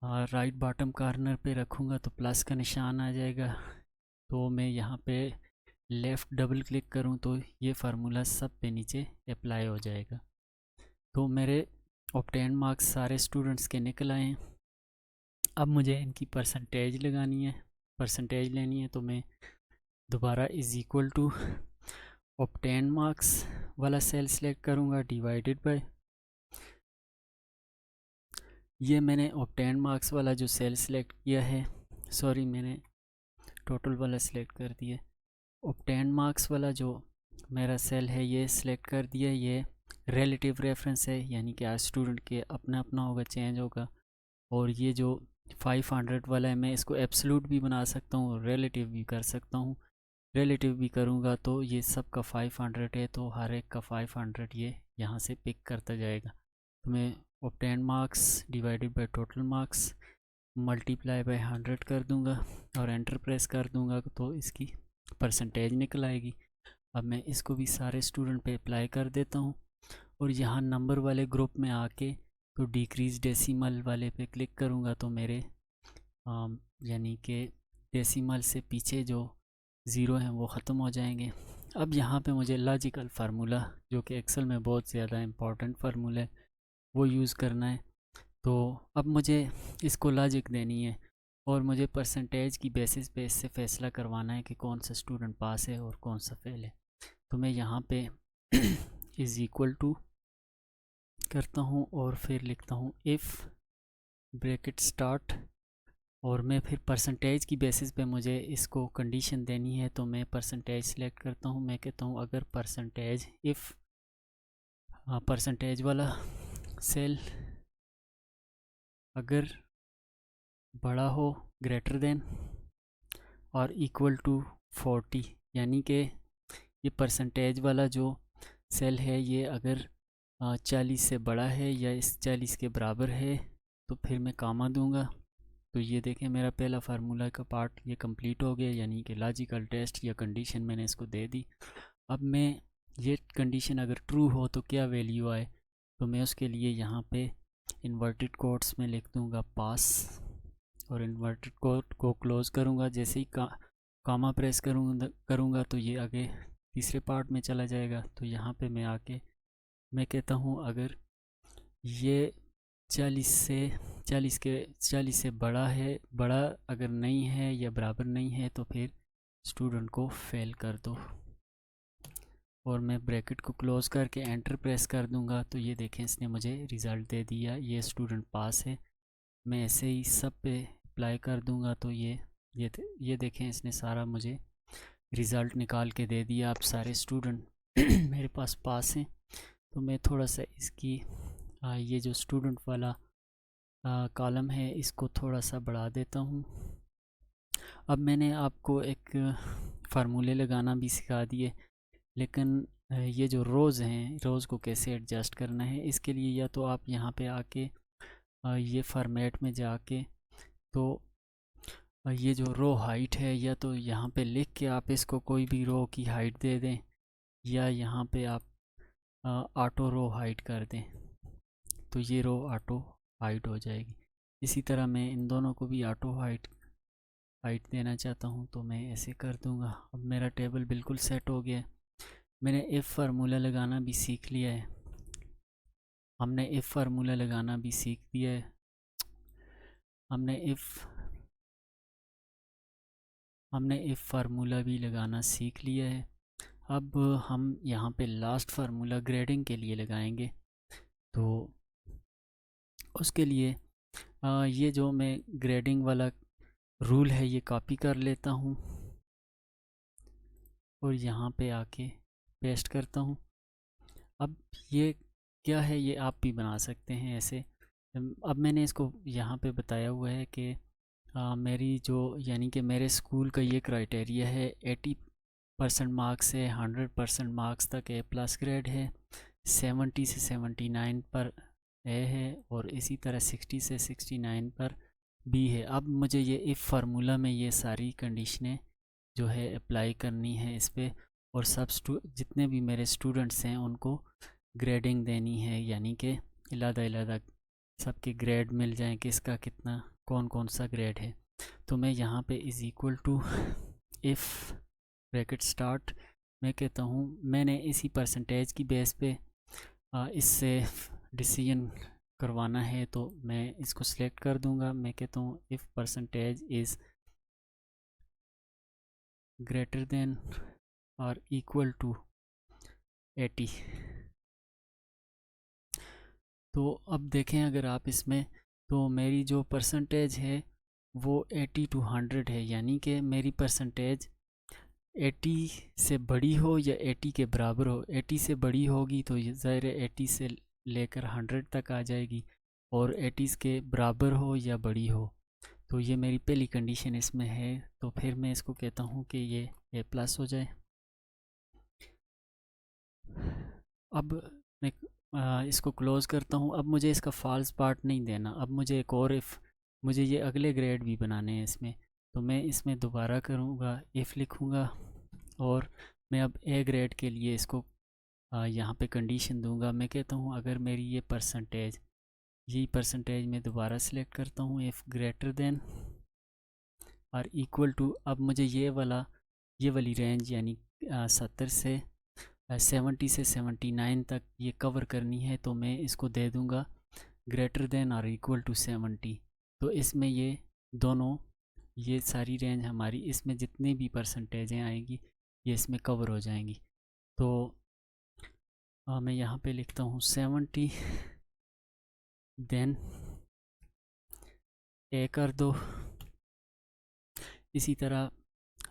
राइट बॉटम कॉर्नर पे रखूँगा तो प्लस का निशान आ जाएगा। तो मैं यहाँ पे लेफ़्ट डबल क्लिक करूँ तो ये फार्मूला सब पे नीचे अप्लाई हो जाएगा। तो मेरे ऑब्टेन मार्क्स सारे स्टूडेंट्स के निकल आए हैं। अब मुझे इनकी परसेंटेज लगानी है, परसेंटेज लेनी है, तो मैं दोबारा is equal to obtain marks वाला सेल सिलेक्ट करूँगा, डिवाइडेड बाय, ये मैंने ऑब्टेन मार्क्स वाला जो सेल सिलेक्ट किया है, सॉरी मैंने टोटल वाला सिलेक्ट कर दिया। ऑब्टेन मार्क्स वाला जो मेरा सेल है ये सिलेक्ट कर दिया। ये रिलेटिव रेफरेंस है, यानी कि हर स्टूडेंट के अपना अपना होगा, चेंज होगा। और ये जो 500 वाला है, मैं इसको एब्सोल्यूट भी बना सकता हूँ, रिलेटिव भी कर सकता हूँ। रिलेटिव भी करूँगा तो ये सब का 500 है, तो हर एक का 500 ये यहाँ से पिक करता जाएगा। तो मैं obtain marks divided by total marks multiply by 100 कर दूँगा और एंटर प्रेस कर दूँगा, तो इसकी परसेंटेज निकल आएगी। अब मैं इसको भी सारे स्टूडेंट पे अप्लाई कर देता हूँ और यहाँ नंबर वाले ग्रुप में आके तो डिक्रीज डेसिमल वाले पे क्लिक करूँगा तो मेरे यानी कि डेसिमल से पीछे जो ज़ीरो हैं वो ख़त्म हो जाएंगे। अब यहाँ पे मुझे लॉजिकल फार्मूला, जो कि एक्सेल में बहुत ज़्यादा इम्पॉर्टेंट फार्मूला है, वो यूज़ करना है। तो अब मुझे इसको लॉजिक देनी है और मुझे परसेंटेज की बेसिस पे इससे फ़ैसला करवाना है कि कौन सा स्टूडेंट पास है और कौन सा फेल है। तो मैं यहाँ पे इज़ इक्वल टू करता हूँ और फिर लिखता हूँ इफ़ ब्रैकेट स्टार्ट, और मैं फिर परसेंटेज की बेसिस पे मुझे इसको कंडीशन देनी है। तो मैं परसेंटेज सिलेक्ट करता हूँ, मैं कहता हूँ अगर परसेंटेज इफ़ परसेंटेज वाला सेल अगर बड़ा हो, ग्रेटर देन और इक्वल टू 40, यानी कि ये परसेंटेज वाला जो सेल है ये अगर 40 से बड़ा है या इस 40 के बराबर है तो फिर मैं कामा दूंगा। तो ये देखें मेरा पहला फार्मूला का पार्ट ये कंप्लीट हो गया, यानी कि लॉजिकल टेस्ट या कंडीशन मैंने इसको दे दी। अब मैं ये कंडीशन अगर ट्रू हो तो क्या वैल्यू आए, तो मैं उसके लिए यहाँ पे इन्वर्टेड कोट्स में लिख दूँगा पास और इन्वर्टेड कोट को क्लोज़ करूँगा। जैसे ही कामा प्रेस करूँगा तो ये आगे तीसरे पार्ट में चला जाएगा। तो यहाँ पे मैं आके मैं कहता हूँ अगर ये 40 से बड़ा है, बड़ा अगर नहीं है या बराबर नहीं है तो फिर स्टूडेंट को फेल कर दो, और मैं ब्रैकेट को क्लोज़ करके एंटर प्रेस कर दूंगा। तो ये देखें इसने मुझे रिज़ल्ट दे दिया, ये स्टूडेंट पास है। मैं ऐसे ही सब पे अप्लाई कर दूंगा तो ये देखें इसने सारा मुझे रिज़ल्ट निकाल के दे दिया। अब सारे स्टूडेंट मेरे पास पास हैं। तो मैं थोड़ा सा इसकी ये जो स्टूडेंट वाला कॉलम है इसको थोड़ा सा बढ़ा देता हूँ। अब मैंने आपको एक फार्मूले लगाना भी सिखा दिए, लेकिन ये जो रोज़ हैं, रोज़ को कैसे एडजस्ट करना है, इसके लिए या तो आप यहाँ पे आके ये फॉर्मेट में जाके तो ये जो रो हाइट है या तो यहाँ पे लिख के आप इसको कोई भी रो की हाइट दे दें, या यहाँ पे आप ऑटो रो हाइट कर दें तो ये रो ऑटो हाइट हो जाएगी। इसी तरह मैं इन दोनों को भी ऑटो हाइट देना चाहता हूँ तो मैं ऐसे कर दूँगा। अब मेरा टेबल बिल्कुल सेट हो गया है। मैंने इफ़ फार्मूला लगाना भी सीख लिया है, हमने इफ़ फार्मूला लगाना भी सीख दिया है, हमने इफ़ फार्मूला भी लगाना सीख लिया है। अब हम यहाँ पे लास्ट फार्मूला ग्रेडिंग के लिए लगाएंगे। तो उसके लिए ये जो मैं ग्रेडिंग वाला रूल है ये कॉपी कर लेता हूँ और यहाँ पे आके पेस्ट करता हूँ। अब ये क्या है, ये आप भी बना सकते हैं ऐसे। अब मैंने इसको यहाँ पे बताया हुआ है कि मेरी जो यानी कि मेरे स्कूल का ये क्राइटेरिया है 80% मार्क्स से 100% मार्क्स तक ए प्लस ग्रेड है, 70 से 79 पर ए है और इसी तरह 60 से 69 पर बी है। अब मुझे ये इफ़ फार्मूला में ये सारी कंडीशनें जो है अप्लाई करनी है इस पर, और सब जितने भी मेरे स्टूडेंट्स हैं उनको ग्रेडिंग देनी है, यानी कि अलग-अलग सबके ग्रेड मिल जाएं, किसका कितना कौन कौन सा ग्रेड है। तो मैं यहाँ पे is equal to if bracket start मैं कहता हूँ मैंने इसी परसेंटेज की बेस पे इससे डिसीजन करवाना है, तो मैं इसको सिलेक्ट कर दूँगा। मैं कहता हूँ if percentage is greater than और इक्वल टू 80। तो अब देखें अगर आप इसमें, तो मेरी जो परसेंटेज है वो 80 to 100 है, यानी कि मेरी परसेंटेज 80 से बड़ी हो या 80 के बराबर हो। 80 से बड़ी होगी तो ये ज़ाहिर है 80 से लेकर 100 तक आ जाएगी, और 80 के बराबर हो या बड़ी हो। तो ये मेरी पहली कंडीशन इसमें है। तो फिर मैं इसको कहता हूँ कि ये A+ हो जाए। अब मैं इसको क्लोज़ करता हूँ। अब मुझे इसका फॉल्स पार्ट नहीं देना। अब मुझे एक और इफ़, मुझे ये अगले ग्रेड भी बनाने हैं इसमें। तो मैं इसमें दोबारा करूँगा, इफ़ लिखूँगा, और मैं अब ए ग्रेड के लिए इसको यहाँ पे कंडीशन दूंगा। मैं कहता हूँ अगर मेरी ये परसेंटेज, यही परसेंटेज मैं दोबारा सिलेक्ट करता हूँ, इफ़ ग्रेटर देन और इक्वल टू, अब मुझे ये वाली रेंज यानी 70 से 70 से 79 तक ये कवर करनी है। तो मैं इसको दे दूंगा ग्रेटर देन और इक्वल टू 70। तो इसमें ये दोनों, ये सारी रेंज हमारी, इसमें जितनी भी परसेंटेजें आएंगी ये इसमें कवर हो जाएंगी। तो मैं यहाँ पे लिखता हूँ 70, देन ए कर दो। इसी तरह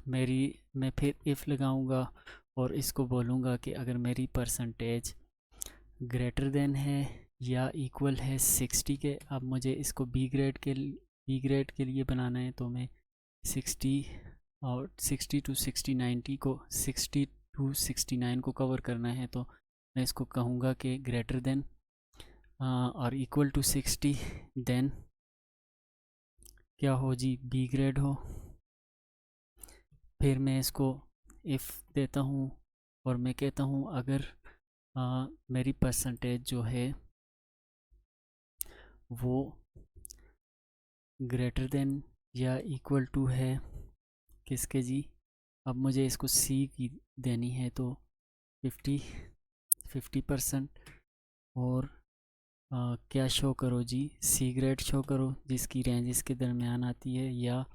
मैं फिर इफ़ लगाऊंगा और इसको बोलूँगा कि अगर मेरी परसेंटेज ग्रेटर देन है या इक्वल है 60 के। अब मुझे इसको बी ग्रेड के लिए बनाना है। तो मैं 60 और 60 to 69 को कवर करना है। तो मैं इसको कहूँगा कि ग्रेटर देन और इक्वल टू 60, देन क्या हो जी, बी ग्रेड हो। फिर मैं इसको इफ़ देता हूँ और मैं कहता हूँ अगर मेरी परसेंटेज जो है वो ग्रेटर देन या इक्वल टू है किसके जी, अब मुझे इसको सी की देनी है। तो 50%। और क्या शो करो जी, सी ग्रेड शो करो जिसकी रेंज इसके दरमियान आती है। या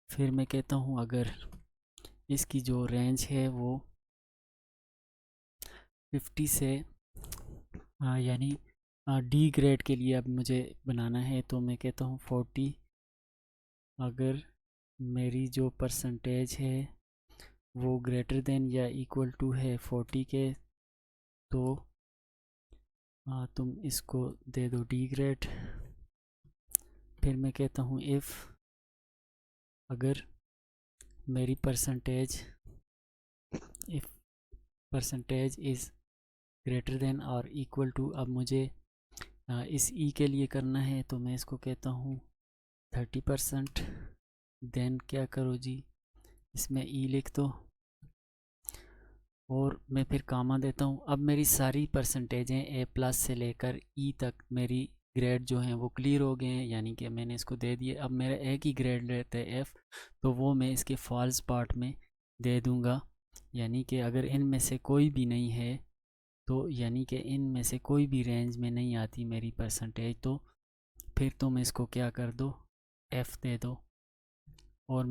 फिर मैं कहता हूँ अगर इसकी जो रेंज है वो 50 से यानी डी ग्रेड के लिए अब मुझे बनाना है। तो मैं कहता हूँ 40, अगर मेरी जो परसेंटेज है वो ग्रेटर देन या इक्वल टू है 40 के, तो तुम इसको दे दो डी ग्रेड। फिर मैं कहता हूँ इफ़ अगर मेरी percentage, if percentage is greater than और इक्वल टू, अब मुझे इस ई के लिए करना है। तो मैं इसको कहता हूँ 30%, देन क्या करो जी, इसमें ई लिख दो और मैं फिर कामा देता हूँ। अब मेरी सारी परसेंटेजें A+ से लेकर ई तक मेरी ग्रेड जो हैं वो क्लियर हो गए हैं, यानी कि मैंने इसको दे दिए। अब मेरा एक ही ग्रेड रहता है एफ़, तो वो मैं इसके फॉल्स पार्ट में दे दूँगा। यानी कि अगर इनमें से कोई भी नहीं है, तो यानी कि इनमें से कोई भी रेंज में नहीं आती मेरी परसेंटेज, तो फिर तुम इसको क्या कर दो, एफ़ दे दो। और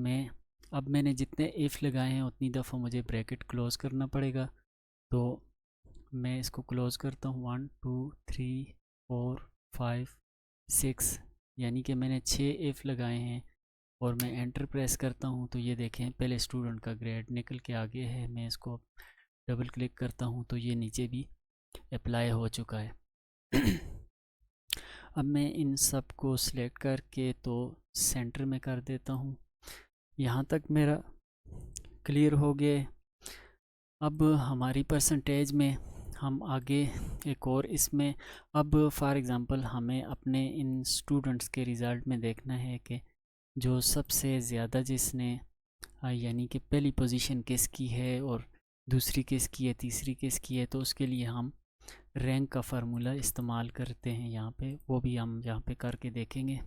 अब मैंने जितने इफ़ लगाए हैं उतनी दफ़ा मुझे ब्रैकेट क्लोज़ करना पड़ेगा। तो मैं इसको क्लोज़ करता हूँ 1 2 3 4 5 6, यानी कि मैंने 6 इफ़ लगाए हैं। और मैं एंटर प्रेस करता हूँ तो ये देखें पहले स्टूडेंट का ग्रेड निकल के आगे है। मैं इसको डबल क्लिक करता हूँ तो ये नीचे भी अप्लाई हो चुका है। अब मैं इन सब को सिलेक्ट करके तो सेंटर में कर देता हूँ। यहाँ तक मेरा क्लियर हो गया। अब हमारी परसेंटेज में हम आगे एक और इसमें, अब फॉर एग्ज़ाम्पल हमें अपने इन स्टूडेंट्स के रिज़ल्ट में देखना है कि जो सबसे ज़्यादा जिसने यानी कि पहली पोजीशन किसकी है और दूसरी किसकी है, तीसरी किसकी है। तो उसके लिए हम रैंक का फार्मूला इस्तेमाल करते हैं यहाँ पे, वो भी हम यहाँ पे करके देखेंगे।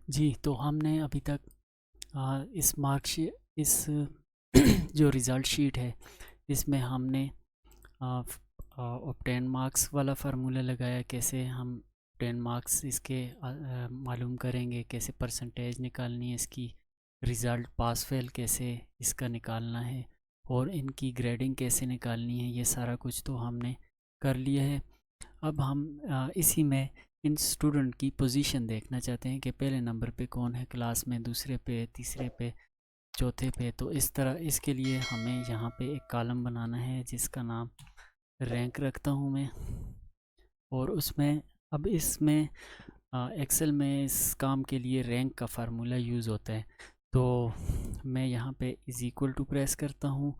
जी, तो हमने अभी तक इस मार्कशीट, इस जो रिज़ल्ट शीट है इसमें हमने ऑब्टेन मार्क्स वाला फार्मूला लगाया। कैसे हम 10 मार्क्स इसके मालूम करेंगे, कैसे परसेंटेज निकालनी है इसकी, रिज़ल्ट पास फेल कैसे इसका निकालना है और इनकी ग्रेडिंग कैसे निकालनी है, ये सारा कुछ तो हमने कर लिया है। अब हम इसी में इन स्टूडेंट की पोजीशन देखना चाहते हैं कि पहले नंबर पे कौन है क्लास में, दूसरे पे, तीसरे पे, चौथे पे। तो इस तरह इसके लिए हमें यहाँ पे एक कॉलम बनाना है जिसका नाम रैंक रखता हूँ मैं। और उसमें अब इसमें एक्सेल में इस काम के लिए रैंक का फार्मूला यूज़ होता है। तो मैं यहाँ पे इज़ इक्वल टू प्रेस करता हूँ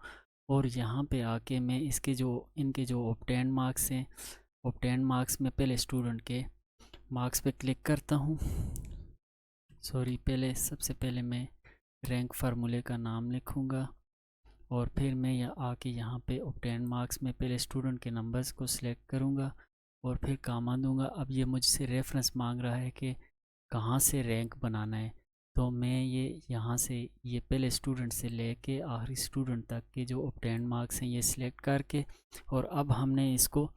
और यहाँ पे आके मैं इनके जो ऑब्टेन मार्क्स हैं, ऑब्टेन मार्क्स में पहले स्टूडेंट के मार्क्स पे क्लिक करता हूँ। सबसे पहले मैं रैंक फार्मूले का नाम लिखूँगा और फिर मैं आके यहाँ पे ऑब्टेन मार्क्स में पहले स्टूडेंट के नंबर्स को सिलेक्ट करूँगा और फिर कामा दूंगा। अब ये मुझसे रेफरेंस मांग रहा है कि कहाँ से रैंक बनाना है। तो मैं यहाँ से ये पहले स्टूडेंट से लेके आखिरी स्टूडेंट तक के जो ऑब्टेन मार्क्स हैं ये सिलेक्ट करके, और अब हमने इसको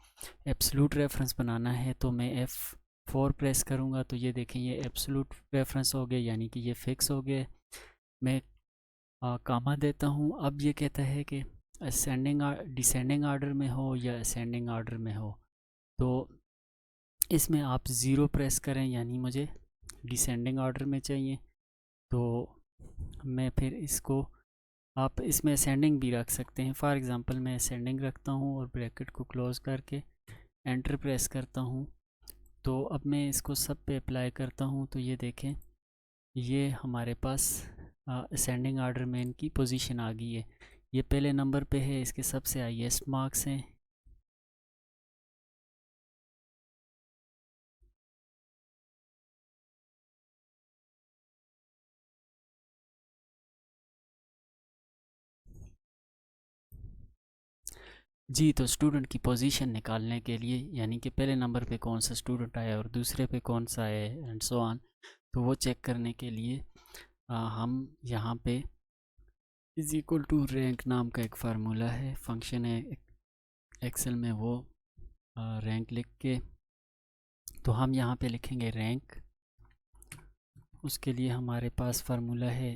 एब्सोल्यूट रेफरेंस बनाना है तो मैं F4 प्रेस करूँगा। तो ये देखें ये एब्सोल्यूट रेफरेंस हो गया, यानी कि ये फिक्स हो गया। मैं कामा देता हूँ। अब ये कहता है कि डिसेंडिंग आर्डर में हो या असेंडिंग आर्डर में हो। तो इसमें आप ज़ीरो प्रेस करें, यानी मुझे डिसेंडिंग ऑर्डर में चाहिए। तो मैं फिर इसको, आप इसमें असेंडिंग भी रख सकते हैं। फॉर एग्ज़ाम्पल मैं असेंडिंग रखता हूँ और ब्रैकेट को क्लोज़ करके एंटर प्रेस करता हूँ। तो अब मैं इसको सब पे अप्लाई करता हूँ। तो ये देखें ये हमारे पास असेंडिंग आर्डर में इनकी पोजीशन आ गई है। ये पहले नंबर पे है, इसके सबसे हाईएस्ट मार्क्स हैं। जी, तो स्टूडेंट की पोजीशन निकालने के लिए, यानी कि पहले नंबर पे कौन सा स्टूडेंट आया और दूसरे पे कौन सा है एंड सो ऑन, तो वो चेक करने के लिए हम यहाँ पे इज़ इक्वल टू रैंक नाम का एक फार्मूला है, फंक्शन है एक्सेल में, वो रैंक लिख के तो हम यहाँ पे लिखेंगे रैंक। उसके लिए हमारे पास फार्मूला है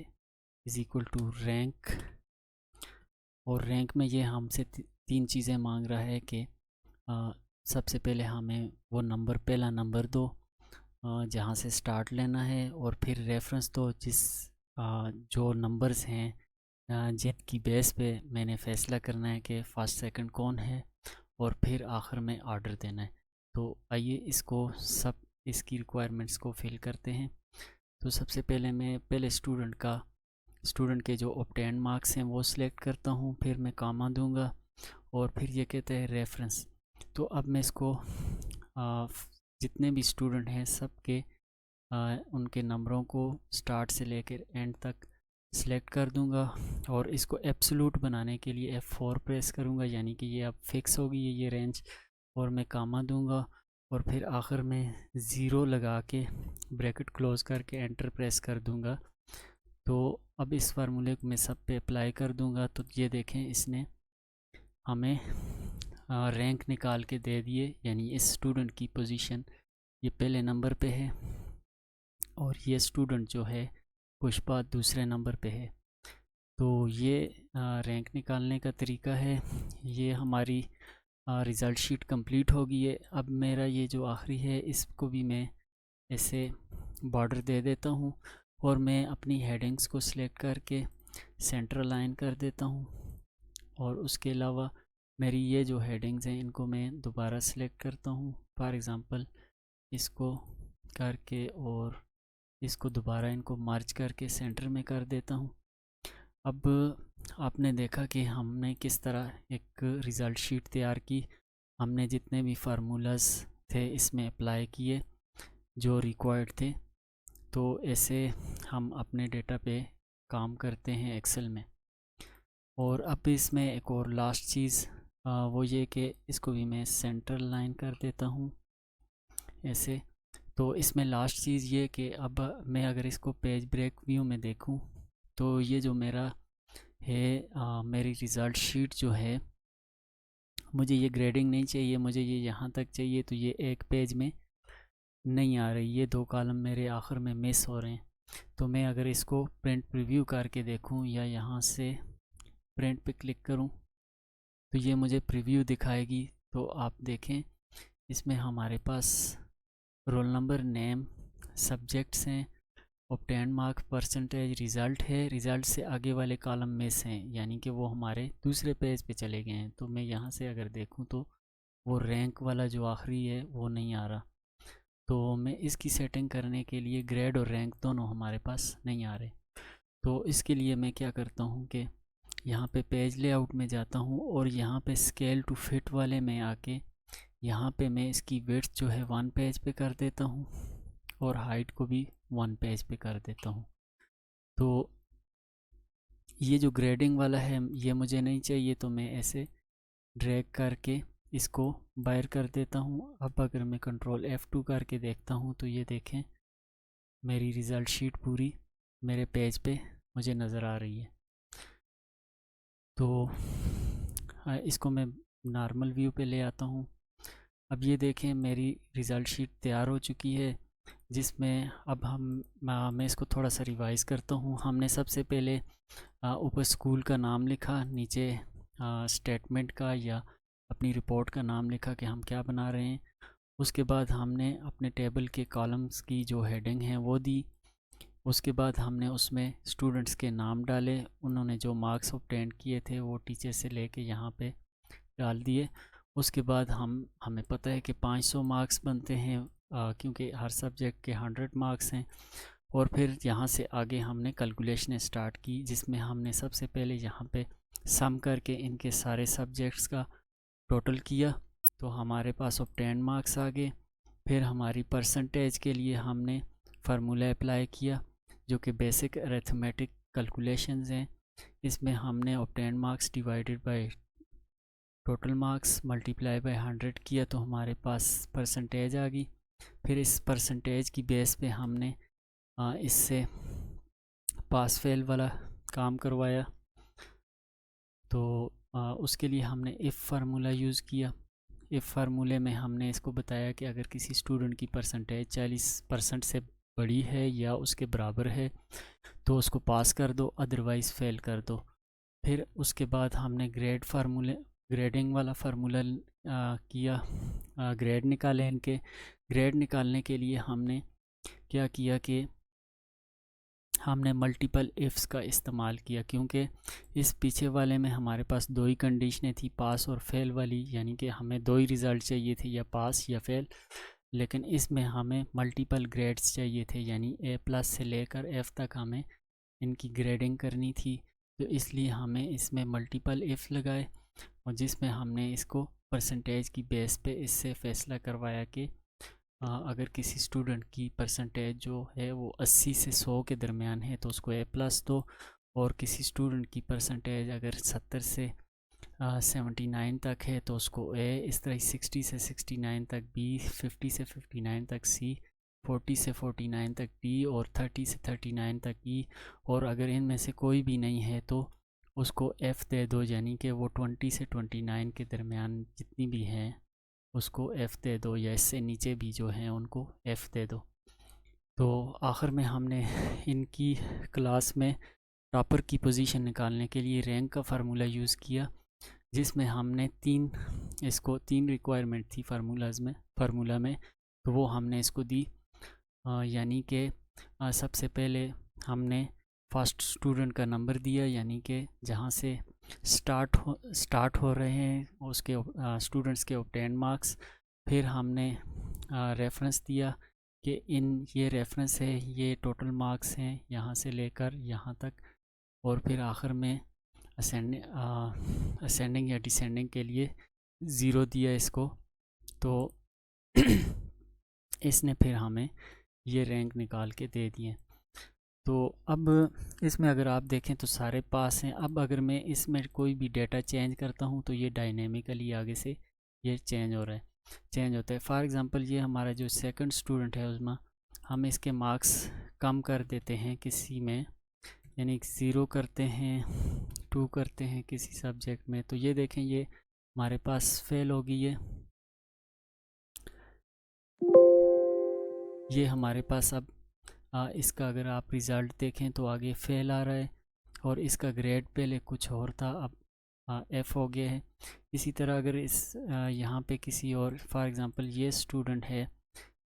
इज़ इक्वल टू रैंक, और रैंक में ये हमसे तीन चीज़ें मांग रहा है कि सबसे पहले हमें वो नंबर, पहला नंबर दो जहाँ से स्टार्ट लेना है, और फिर रेफरेंस दो जो नंबर्स हैं जिनकी बेस पे मैंने फ़ैसला करना है कि फ़र्स्ट सेकंड कौन है, और फिर आखिर में ऑर्डर देना है। तो आइए इसकी रिक्वायरमेंट्स को फिल करते हैं। तो सबसे पहले मैं पहले स्टूडेंट के जो ऑब्टेन मार्क्स हैं वो सिलेक्ट करता हूँ, फिर मैं कामा दूंगा और फिर ये कहते हैं रेफरेंस। तो अब मैं इसको जितने भी स्टूडेंट हैं सब के उनके नंबरों को स्टार्ट से लेकर एंड तक सिलेक्ट कर दूंगा, और इसको एब्सोल्यूट बनाने के लिए F4 प्रेस करूंगा, यानी कि ये अब फिक्स होगी ये रेंज, और मैं कामा दूंगा और फिर आखिर में ज़ीरो लगा के ब्रैकेट क्लोज़ करके एंटर प्रेस कर दूंगा। तो अब इस फार्मूले को मैं सब पे अप्लाई कर दूंगा। तो ये देखें इसने हमें रैंक निकाल के दे दिए, यानी इस स्टूडेंट की पोजीशन ये पहले नंबर पे है और ये स्टूडेंट जो है पुष्पा दूसरे नंबर पे है। तो ये रैंक निकालने का तरीका है। ये हमारी रिज़ल्ट शीट कंप्लीट हो गई है। अब मेरा ये जो आखिरी है इसको भी मैं ऐसे बॉर्डर दे देता हूँ, और मैं अपनी हेडिंग्स को सिलेक्ट करके सेंटर लाइन कर देता हूँ। और उसके अलावा मेरी ये जो हेडिंग्स हैं इनको मैं दोबारा सिलेक्ट करता हूँ। फॉर एग्ज़ाम्पल इसको करके और इसको दोबारा इनको मर्ज करके सेंटर में कर देता हूँ। अब आपने देखा कि हमने किस तरह एक रिज़ल्ट शीट तैयार की। हमने जितने भी फार्मूलाज थे इसमें अप्लाई किए जो रिक्वायर्ड थे। तो ऐसे हम अपने डेटा पे काम करते हैं एक्सेल में। और अब इसमें एक और लास्ट चीज़ वो ये कि इसको भी मैं सेंट्रल लाइन कर देता हूँ ऐसे। तो इसमें लास्ट चीज़ ये कि अब मैं अगर इसको पेज ब्रेक व्यू में देखूँ तो ये जो मेरा है मेरी रिज़ल्ट शीट जो है, मुझे ये ग्रेडिंग नहीं चाहिए, मुझे ये यहाँ तक चाहिए। तो ये एक पेज में नहीं आ रही, ये दो कॉलम मेरे आखिर में मिस हो रहे हैं। तो मैं अगर इसको प्रिंट प्रीव्यू करके देखूं या यहाँ से प्रिंट पे क्लिक करूं तो ये मुझे प्रीव्यू दिखाएगी। तो आप देखें इसमें हमारे पास रोल नंबर, नेम, सब्जेक्ट्स हैं, ऑब्टेन मार्क, परसेंटेज, रिज़ल्ट है। रिज़ल्ट से आगे वाले कॉलम मिस हैं, यानी कि वो हमारे दूसरे पेज पे चले गए हैं। तो मैं यहाँ से अगर देखूँ तो वो रैंक वाला जो आखिरी है वो नहीं आ रहा। तो मैं इसकी सेटिंग करने के लिए ग्रेड और रैंक दोनों हमारे पास नहीं आ रहे। तो इसके लिए मैं क्या करता हूँ कि यहाँ पे पेज लेआउट में जाता हूँ और यहाँ पे स्केल टू फिट वाले में आके यहाँ पे मैं इसकी विड्थ जो है 1 पेज पे कर देता हूँ और हाइट को भी 1 पेज पे कर देता हूँ। तो ये जो ग्रेडिंग वाला है ये मुझे नहीं चाहिए, तो मैं ऐसे ड्रैग करके इसको बाहर कर देता हूँ। अब अगर मैं कंट्रोल F2 करके देखता हूँ तो ये देखें मेरी रिज़ल्ट शीट पूरी मेरे पेज पे मुझे नज़र आ रही है। तो इसको मैं नॉर्मल व्यू पे ले आता हूँ। अब ये देखें मेरी रिज़ल्ट शीट तैयार हो चुकी है, जिसमें अब मैं इसको थोड़ा सा रिवाइज़ करता हूँ। हमने सबसे पहले ऊपर स्कूल का नाम लिखा, नीचे स्टेटमेंट का या अपनी रिपोर्ट का नाम लिखा कि हम क्या बना रहे हैं। उसके बाद हमने अपने टेबल के कॉलम्स की जो हेडिंग है वो दी। उसके बाद हमने उसमें स्टूडेंट्स के नाम डाले, उन्होंने जो मार्क्स ऑब्टेन किए थे वो टीचर से लेके यहाँ पे डाल दिए। उसके बाद हमें पता है कि 500 मार्क्स बनते हैं क्योंकि हर सब्जेक्ट के 100 मार्क्स हैं। और फिर यहाँ से आगे हमने कैलकुलेशन स्टार्ट की, जिसमें हमने सबसे पहले यहाँ पे सम करके इनके सारे सब्जेक्ट्स का टोटल किया तो हमारे पास ऑब्टेन मार्क्स आ गए। फिर हमारी परसेंटेज के लिए हमने फार्मूला अप्लाई किया जो कि बेसिक अरिथमेटिक कैलकुलेशंस हैं। इसमें हमने obtain marks divided by total marks multiply by 100 किया तो हमारे पास परसेंटेज आ गई। फिर इस परसेंटेज की बेस पे हमने इससे पास फेल वाला काम करवाया। तो उसके लिए हमने इफ़ फार्मूला यूज़ किया। इफ़ फार्मूले में हमने इसको बताया कि अगर किसी स्टूडेंट की परसेंटेज 40% से बड़ी है या उसके बराबर है तो उसको पास कर दो, अदरवाइज़ फ़ेल कर दो। फिर उसके बाद हमने ग्रेडिंग वाला फार्मूला किया, ग्रेड निकाले इनके। ग्रेड निकालने के लिए हमने क्या किया कि हमने मल्टीपल इफ़्स का इस्तेमाल किया, क्योंकि इस पीछे वाले में हमारे पास 2 ही कंडीशनें थी, पास और फेल वाली, यानी कि हमें 2 ही रिज़ल्ट चाहिए थे, या पास या फेल। लेकिन इसमें हमें मल्टीपल ग्रेड्स चाहिए थे, यानी A+ से लेकर F तक हमें इनकी ग्रेडिंग करनी थी। तो इसलिए हमें इसमें मल्टीपल इफ़ लगाए और जिसमें हमने इसको परसेंटेज की बेस पे इससे फ़ैसला करवाया कि अगर किसी स्टूडेंट की परसेंटेज जो है वो 80 से 100 के दरमियान है तो उसको A+ दो, और किसी स्टूडेंट की परसेंटेज अगर 70 से 79 तक है तो उसको A, इस तरह 60 से 69 तक B, 50 से 59 तक C, 40 से 49 तक D और 30 से 39 तक E। और अगर इनमें से कोई भी नहीं है तो उसको F दे दो, यानी कि वो 20 से 29 के दरमियान जितनी भी हैं उसको F दे दो, या इससे नीचे भी जो हैं उनको F दे दो। तो आखिर में हमने इनकी क्लास में टॉपर की पोजीशन निकालने के लिए रैंक का फार्मूला यूज़ किया, जिसमें हमने तीन रिक्वायरमेंट थी फार्मूला में, तो वो हमने इसको दी। यानी कि सबसे पहले हमने फर्स्ट स्टूडेंट का नंबर दिया, यानी कि जहाँ से स्टार्ट हो रहे हैं उसके स्टूडेंट्स के ऑब्टेन मार्क्स। फिर हमने रेफरेंस दिया कि ये रेफरेंस है, ये टोटल मार्क्स हैं यहाँ से लेकर यहाँ तक। और फिर आखिर में असेंडिंग या डिसेंडिंग के लिए 0 दिया इसको। तो इसने फिर हमें ये रैंक निकाल के दे दिए। तो अब इसमें अगर आप देखें तो सारे पास हैं। अब अगर मैं इसमें कोई भी डेटा चेंज करता हूँ तो ये डायनेमिकली आगे से ये चेंज होता है। फॉर एग्ज़ाम्पल ये हमारा जो सेकंड स्टूडेंट है उसमें हम इसके मार्क्स कम कर देते हैं किसी में, यानी 0 करते हैं, 2 करते हैं किसी सब्जेक्ट में, तो ये देखें ये हमारे पास फेल होगी। ये हमारे पास अब इसका अगर आप रिज़ल्ट देखें तो आगे फेल आ रहा है, और इसका ग्रेड पहले कुछ और था, अब एफ़ हो गया है। इसी तरह अगर इस यहाँ पे किसी और, फॉर एग्ज़ाम्पल ये स्टूडेंट है,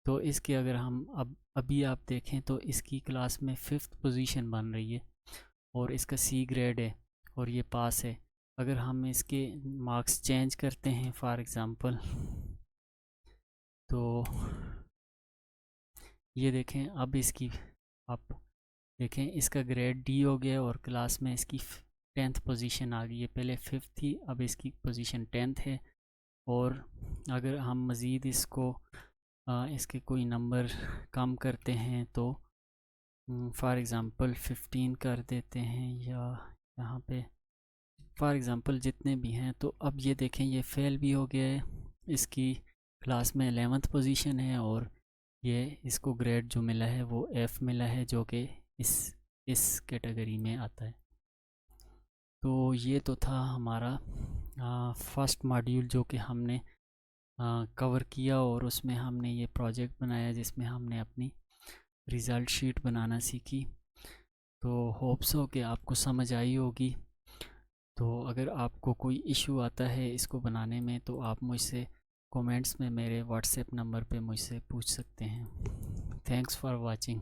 तो इसके अगर हम अभी आप देखें तो इसकी क्लास में 5th पोजीशन बन रही है और इसका सी ग्रेड है और ये पास है। अगर हम इसके मार्क्स चेंज करते हैं फॉर एग्ज़ाम्पल, तो ये देखें अब इसकी, आप देखें इसका ग्रेड डी हो गया और क्लास में इसकी 10th पोजीशन आ गई है। पहले 5th थी, अब इसकी पोजीशन 10th है। और अगर हम मज़ीद इसको इसके कोई नंबर कम करते हैं तो फॉर एग्ज़ाम्पल 15 कर देते हैं, या यहाँ पे फॉर एग्ज़ाम्पल जितने भी हैं, तो अब ये देखें ये फेल भी हो गया है। इसकी क्लास में 11th पोजीशन है और ये इसको ग्रेड जो मिला है वो एफ़ मिला है, जो कि इस कैटेगरी में आता है। तो ये तो था हमारा फर्स्ट मॉड्यूल जो कि हमने कवर किया, और उसमें हमने ये प्रोजेक्ट बनाया जिसमें हमने अपनी रिज़ल्ट शीट बनाना सीखी। तो होप्स हो कि आपको समझ आई होगी। तो अगर आपको कोई इशू आता है इसको बनाने में तो आप मुझसे कमेंट्स में मेरे व्हाट्सएप नंबर पे मुझसे पूछ सकते हैं। Thanks for watching.